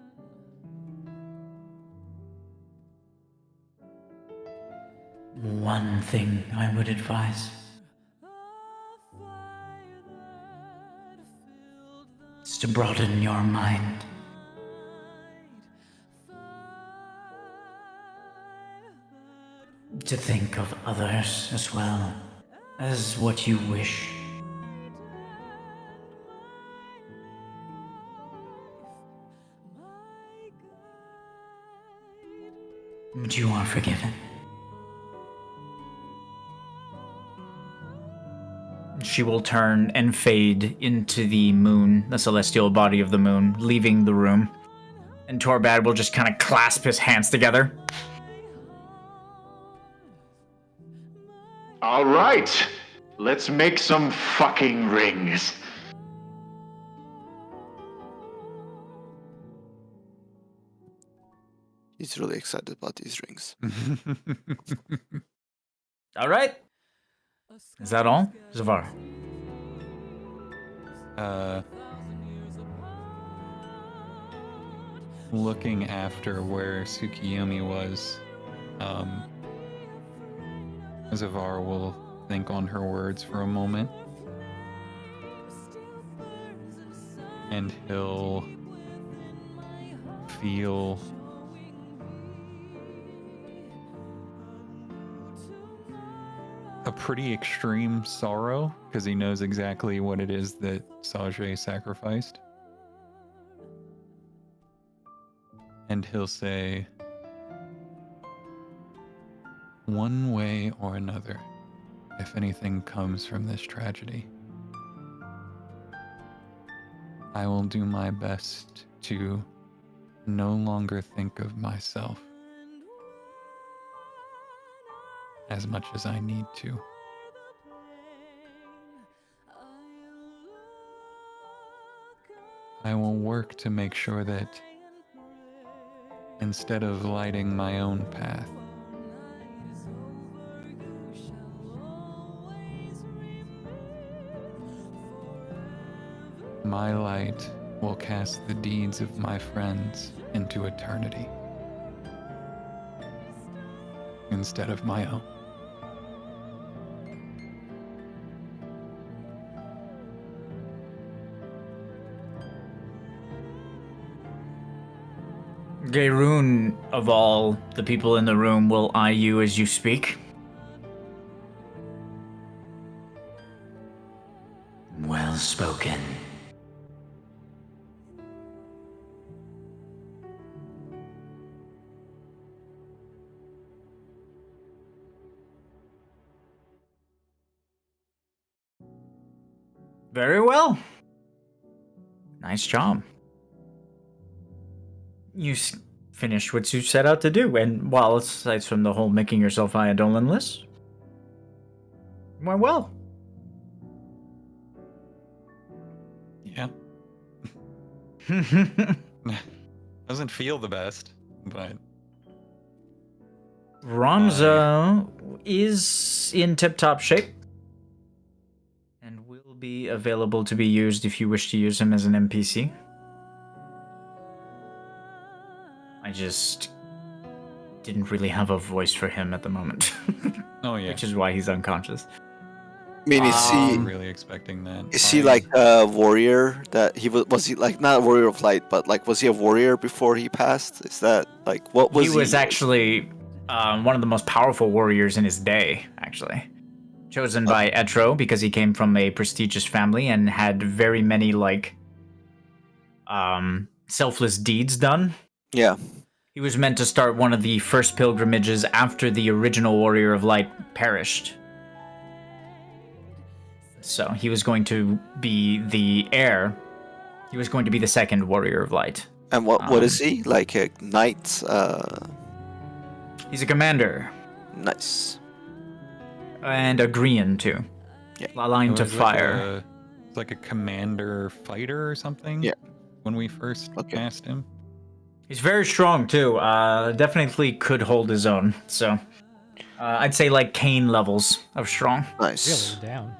E: One thing I would advise is to broaden your mind. To think of others as well as what you wish. But you are forgiven.
C: She will turn and fade into the moon, the celestial body of the moon, leaving the room. And Torbad will just kind of clasp his hands together.
D: All right, let's make some fucking rings.
F: He's really excited about these rings.
C: All right. Is that all? Zavar.
A: Looking after where Tsukiyomi was, Zavar will think on her words for a moment. And he'll feel a pretty extreme sorrow because he knows exactly what it is that Sage sacrificed. And he'll say, one way or another, if anything comes from this tragedy, I will do my best to no longer think of myself as much as I need to. I will work to make sure that instead of lighting my own path, my light will cast the deeds of my friends into eternity instead of my own.
C: Gayroon, of all the people in the room, will eye you as you speak.
E: Well spoken.
C: Very well. Nice job. You finished what you set out to do, and while aside from the whole making yourself Eidolon list, went well.
A: Yeah. Doesn't feel the best, but
C: Ramza is in tip-top shape and will be available to be used if you wish to use him as an NPC. I just didn't really have a voice for him at the moment,
A: oh yeah,
C: which is why he's unconscious.
F: I mean, is he
A: I'm really expecting that.
F: is he like a warrior that he was he like not a warrior of light, but like was he a warrior before he passed? Is that like what was
C: He was actually one of the most powerful warriors in his day, actually. Chosen by Etro because he came from a prestigious family and had very many, like, selfless deeds done.
F: Yeah.
C: He was meant to start one of the first pilgrimages after the original Warrior of Light perished. So he was going to be the heir. He was going to be the second Warrior of Light.
F: And what is he? Like a knight?
C: He's a commander.
F: Nice.
C: And a Grian, too.
F: Yeah.
C: Aligned to
A: It was
C: fire.
A: It's like a commander fighter or something.
F: Yeah.
A: When we first cast him.
C: He's very strong, too. Definitely could hold his own. So, I'd say like Kane levels of strong.
F: Nice.
B: Really down.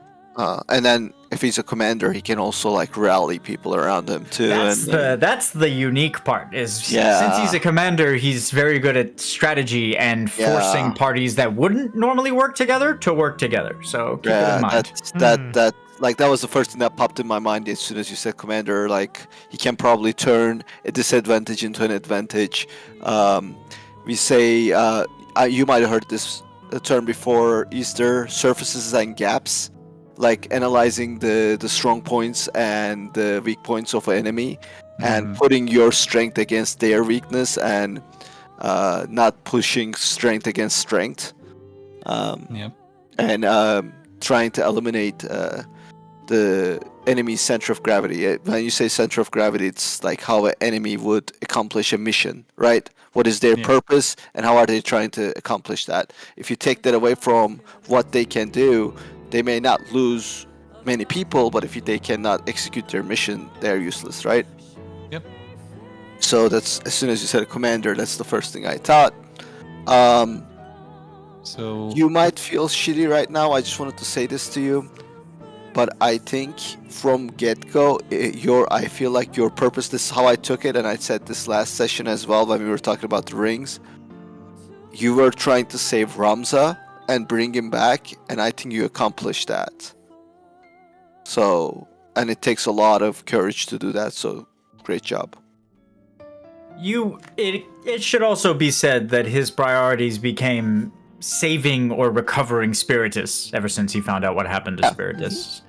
F: And then if he's a commander, he can also like rally people around him too.
C: That's the unique part. Is
F: Yeah.
C: since he's a commander, he's very good at strategy and forcing
F: Yeah.
C: parties that wouldn't normally work together to work together. So keep it in mind.
F: That was the first thing that popped in my mind as soon as you said commander. Like he can probably turn a disadvantage into an advantage. We say you might have heard this term before, Easter: surfaces and gaps. Like analyzing the strong points and the weak points of an enemy, and putting your strength against their weakness, and not pushing strength against strength.
A: Yep.
F: And trying to eliminate the enemy's center of gravity. When you say center of gravity, it's like how an enemy would accomplish a mission, right? What is their purpose, and how are they trying to accomplish that? If you take that away from what they can do, they may not lose many people, but if they cannot execute their mission, they're useless, right?
A: Yep.
F: So that's, as soon as you said commander, that's the first thing I thought.
A: So
F: You might feel shitty right now. I just wanted to say this to you, but I think from get-go, I feel like your purpose. This is how I took it, and I said this last session as well when we were talking about the rings. You were trying to save Ramza and bring him back, and I think you accomplished that. So, and it takes a lot of courage to do that, so great job.
C: It should also be said that his priorities became saving or recovering Spiritus ever since he found out what happened to Spiritus.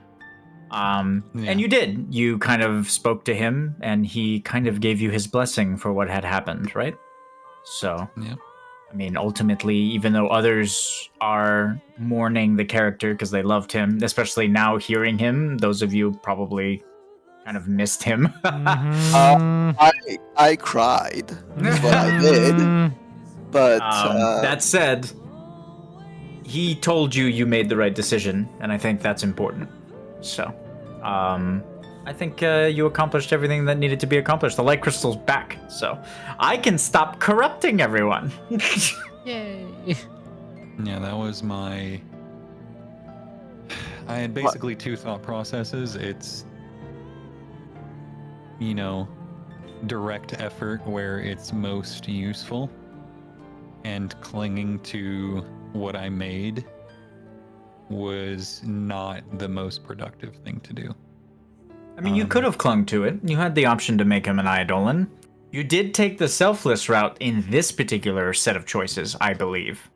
C: And you did. You kind of spoke to him, and he kind of gave you his blessing for what had happened, right? So,
A: yeah.
C: I mean, ultimately, even though others are mourning the character because they loved him, especially now hearing him, those of you probably kind of missed him.
F: I cried. That's what I did. But
C: that said, he told you made the right decision, and I think that's important. So, I think you accomplished everything that needed to be accomplished. The light crystal's back, so I can stop corrupting everyone.
B: Yay!
A: Yeah, that was my... I had basically two thought processes. It's, direct effort where it's most useful, and clinging to what I made was not the most productive thing to do.
C: I mean, you could have clung to it. You had the option to make him an Eidolon. You did take the selfless route in this particular set of choices, I believe.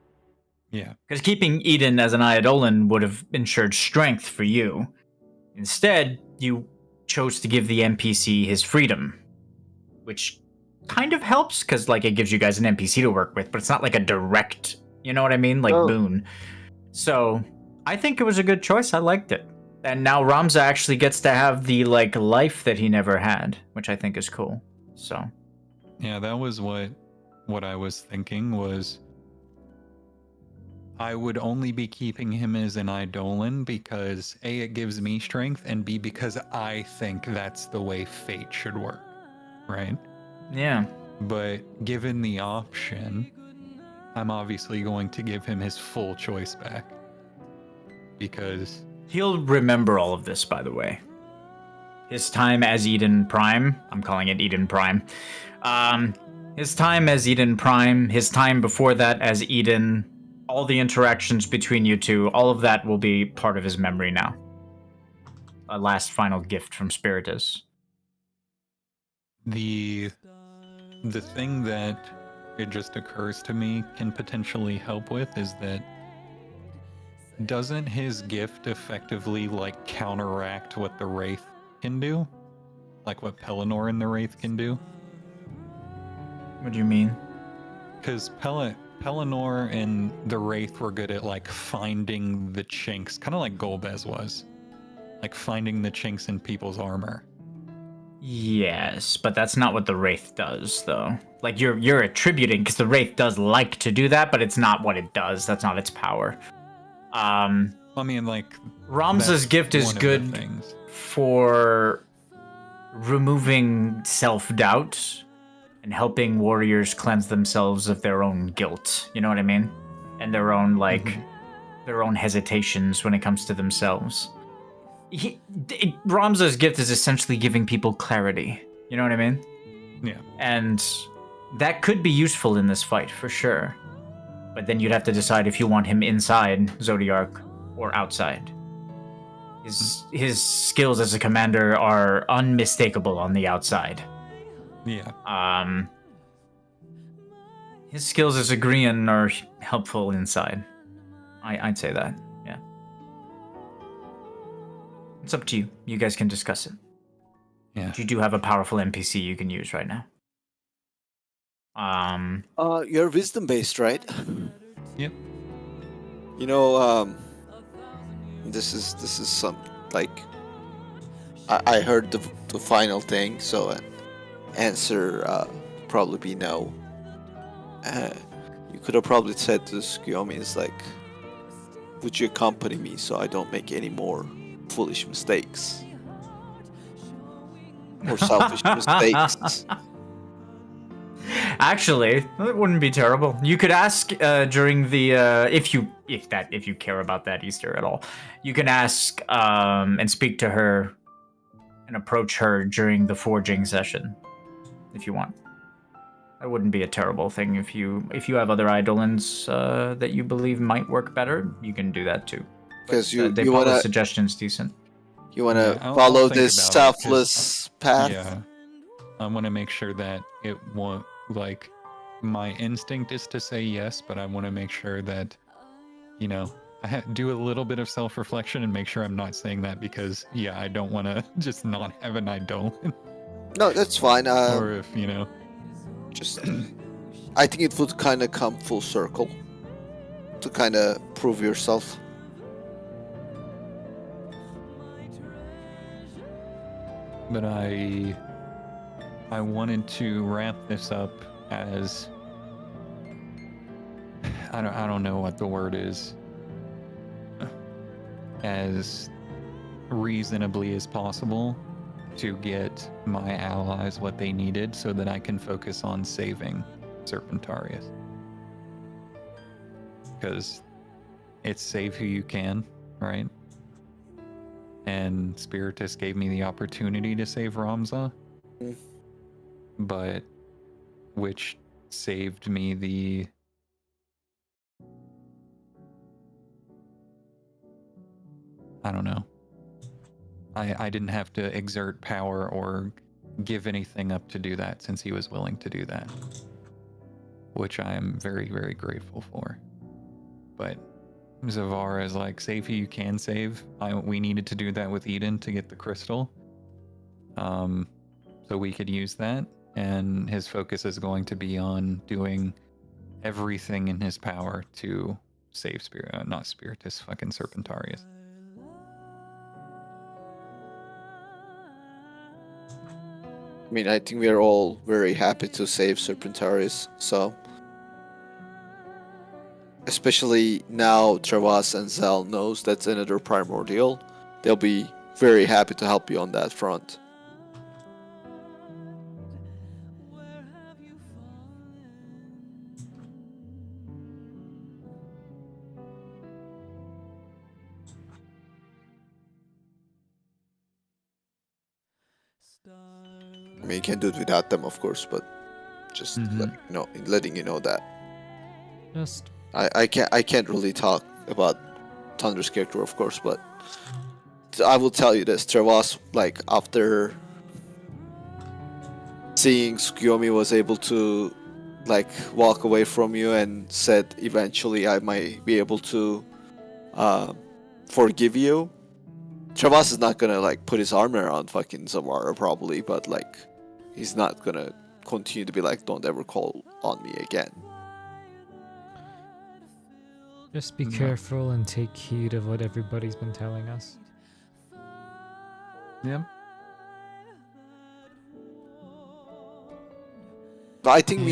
A: Yeah.
C: Because keeping Eden as an Eidolon would have ensured strength for you. Instead, you chose to give the NPC his freedom, which kind of helps because like it gives you guys an NPC to work with, but it's not like a direct, you know what I mean, like
F: Oh.
C: boon. So I think it was a good choice. I liked it, and now Ramza actually gets to have the like life that he never had, which I think is cool. So
A: Yeah, that was what I was thinking was I would only be keeping him as an Eidolon because A, it gives me strength, and B, because I think that's the way fate should work, right?
C: yeah,
A: But given the option, I'm obviously going to give him his full choice back. Because
C: he'll remember all of this, by the way. His time as Eden Prime, I'm calling it Eden Prime. His time as Eden Prime, his time before that as Eden, all the interactions between you two, all of that will be part of his memory now. A last final gift from Spiritus.
A: the thing that it just occurs to me can potentially help with is that doesn't his gift effectively like counteract what the Wraith can do? Like what Pelennor and the Wraith can do?
C: What do you mean?
A: Because Pelennor and the Wraith were good at like finding the chinks, kind of like Golbez was. Like finding the chinks in people's armor.
C: Yes, but that's not what the Wraith does, though. Like, you're attributing, because the Wraith does like to do that, but it's not what it does. That's not its power.
A: I mean, like...
C: Ramza's
A: that's
C: gift is
A: one of the
C: good
A: things.
C: for removing self-doubt and helping warriors cleanse themselves of their own guilt. You know what I mean? And their own, like, their own hesitations when it comes to themselves. Ramza's gift is essentially giving people clarity. You know what I mean?
A: Yeah.
C: And that could be useful in this fight, for sure. But then you'd have to decide if you want him inside Zodiark or outside. His skills as a commander are unmistakable on the outside.
A: Yeah.
C: His skills as a Grian are helpful inside. I'd say that, yeah. It's up to you. You guys can discuss it.
A: Yeah.
C: But you do have a powerful NPC you can use right now.
F: You're wisdom based, right?
A: Yep.
F: You know, this is some like I heard the final thing, so an answer probably be no. You could have probably said to Skiyomi is like, would you accompany me so I don't make any more foolish mistakes or selfish mistakes?
C: Actually, that wouldn't be terrible. You could ask during the if you care about that Easter at all. You can ask and speak to her and approach her during the forging session if you want. That wouldn't be a terrible thing. If you have other Eidolons that you believe might work better, you can do that too.
F: Because
C: you wanna suggestions decent.
F: You wanna
A: Yeah, I'll
F: follow
A: think
F: this
A: about it, 'cause,
F: selfless path.
A: Yeah. I want to make sure that it won't, like, my instinct is to say yes, but I want to make sure that, you know, I do a little bit of self-reflection and make sure I'm not saying that because, yeah, I don't want to just not have an Eidolon.
F: No, that's fine.
A: Or if, you know...
F: Just, I think it would kind of come full circle to kind of prove yourself.
A: But I wanted to wrap this up as I don't know what the word is, as reasonably as possible to get my allies what they needed so that I can focus on saving Serpentarius. Because it's save who you can, right? And Spiritus gave me the opportunity to save Ramza, but which saved me the... I don't know. I didn't have to exert power or give anything up to do that since he was willing to do that, which I am very, very grateful for. But Zavara is like, save who you can save. We needed to do that with Eden to get the crystal. So we could use that. And his focus is going to be on doing everything in his power to save not Spiritus, fucking Serpentarius.
F: I mean, I think we are all very happy to save Serpentarius, so... Especially now Travas and Zal knows that's another primordial. They'll be very happy to help you on that front. I mean, you can do it without them, of course, but just letting you know that.
B: Just
F: I can't really talk about Thunder's character, of course, but I will tell you this: Travas, like, after seeing Tsukiyomi was able to like walk away from you and said eventually I might be able to forgive you. Travas is not gonna like put his arm around fucking Zavara probably, but like he's not gonna continue to be like, don't ever call on me again.
B: Just be
A: No.
B: careful and take heed of what everybody's been telling us.
A: Yeah.
F: But I think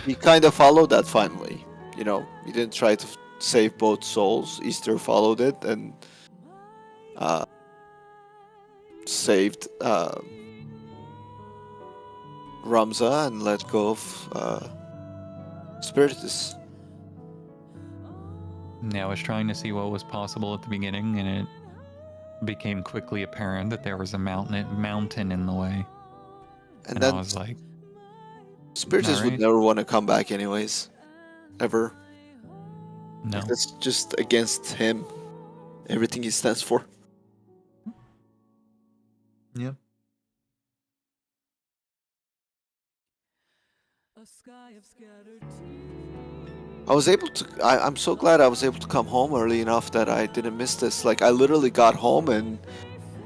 F: we kind of followed that finally. You know, we didn't try to save both souls. Easter followed it and saved Ramza and let go of Spiritus.
A: Yeah, I was trying to see what was possible at the beginning, and it became quickly apparent that there was a mountain in the way.
F: And
A: And
F: then
A: I was like,
F: Spiritus would
A: alright.
F: never want to come back anyways. Ever.
A: no.
F: Like, that's just against him. Everything he stands for.
A: Yep.
G: A sky of scattered
F: I was able to. I'm so glad I was able to come home early enough that I didn't miss this. Like, I literally got home and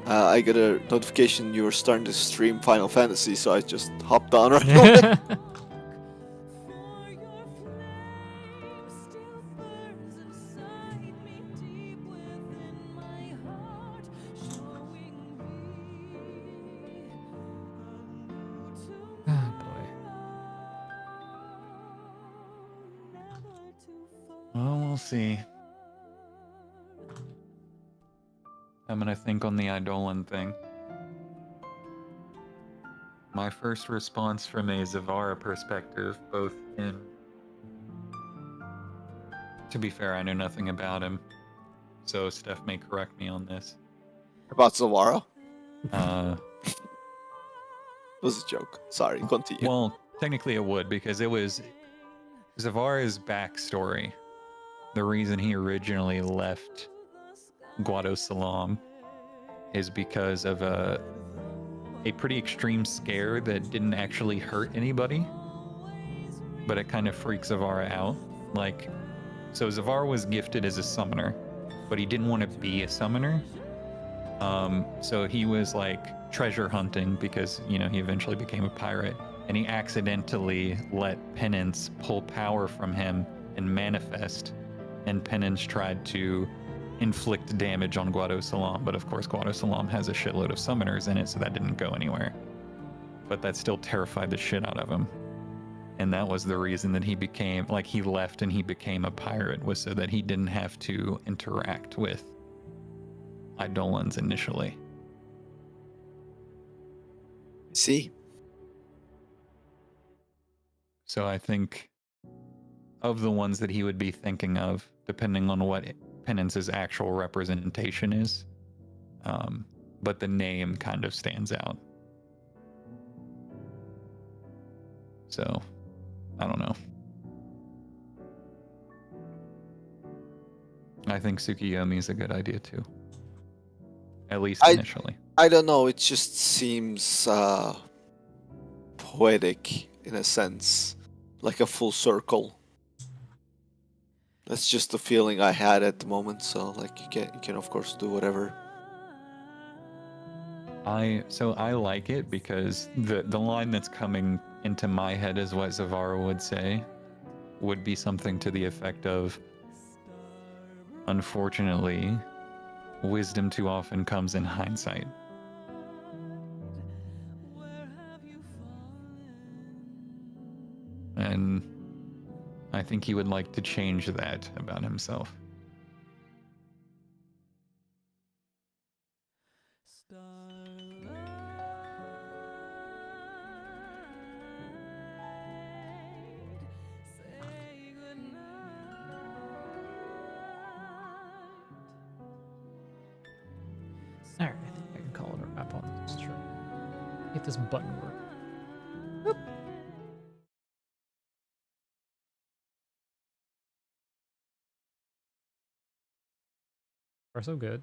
F: I got a notification you were starting to stream Final Fantasy, so I just hopped on right away.
G: for your flame still burns inside me deep within my heart, showing me a new
B: Ah, boy.
G: never to fall.
A: Well, we'll see. I'm gonna think on the Eidolon thing. My first response from a Zavara perspective, both in... To be fair, I know nothing about him, so Steph may correct me on this.
F: About Zavara?
A: Uh,
F: It was a joke. Sorry, continue.
A: well, technically it would, because it was Zavara's backstory. The reason he originally left Guado-Salam is because of a pretty extreme scare that didn't actually hurt anybody, but it kind of freaks Zavara out. Like, so Zavara was gifted as a summoner, but he didn't want to be a summoner. So he was like treasure hunting because, you know, he eventually became a pirate, and he accidentally let Penance pull power from him and manifest, and Penance tried to inflict damage on Guado-Salam, but of course Guado-Salam has a shitload of summoners in it, so that didn't go anywhere. But that still terrified the shit out of him. And that was the reason that he became, like, he left and he became a pirate, was so that he didn't have to interact with Eidolons initially.
F: See?
A: So I think of the ones that he would be thinking of, depending on what Penance's actual representation is. But the name kind of stands out. So, I don't know. I think Tsukiyomi is a good idea too. At least initially.
F: I don't know, it just seems poetic in a sense, like a full circle. That's just the feeling I had at the moment. So like you can of course do whatever.
A: I like it because the line that's coming into my head is what Zavara would say, would be something to the effect of, unfortunately, wisdom too often comes in hindsight. And I think he would like to change that about himself.
B: Alright, I think I can call it a wrap on this trip. Get this button work. Boop. Far so good.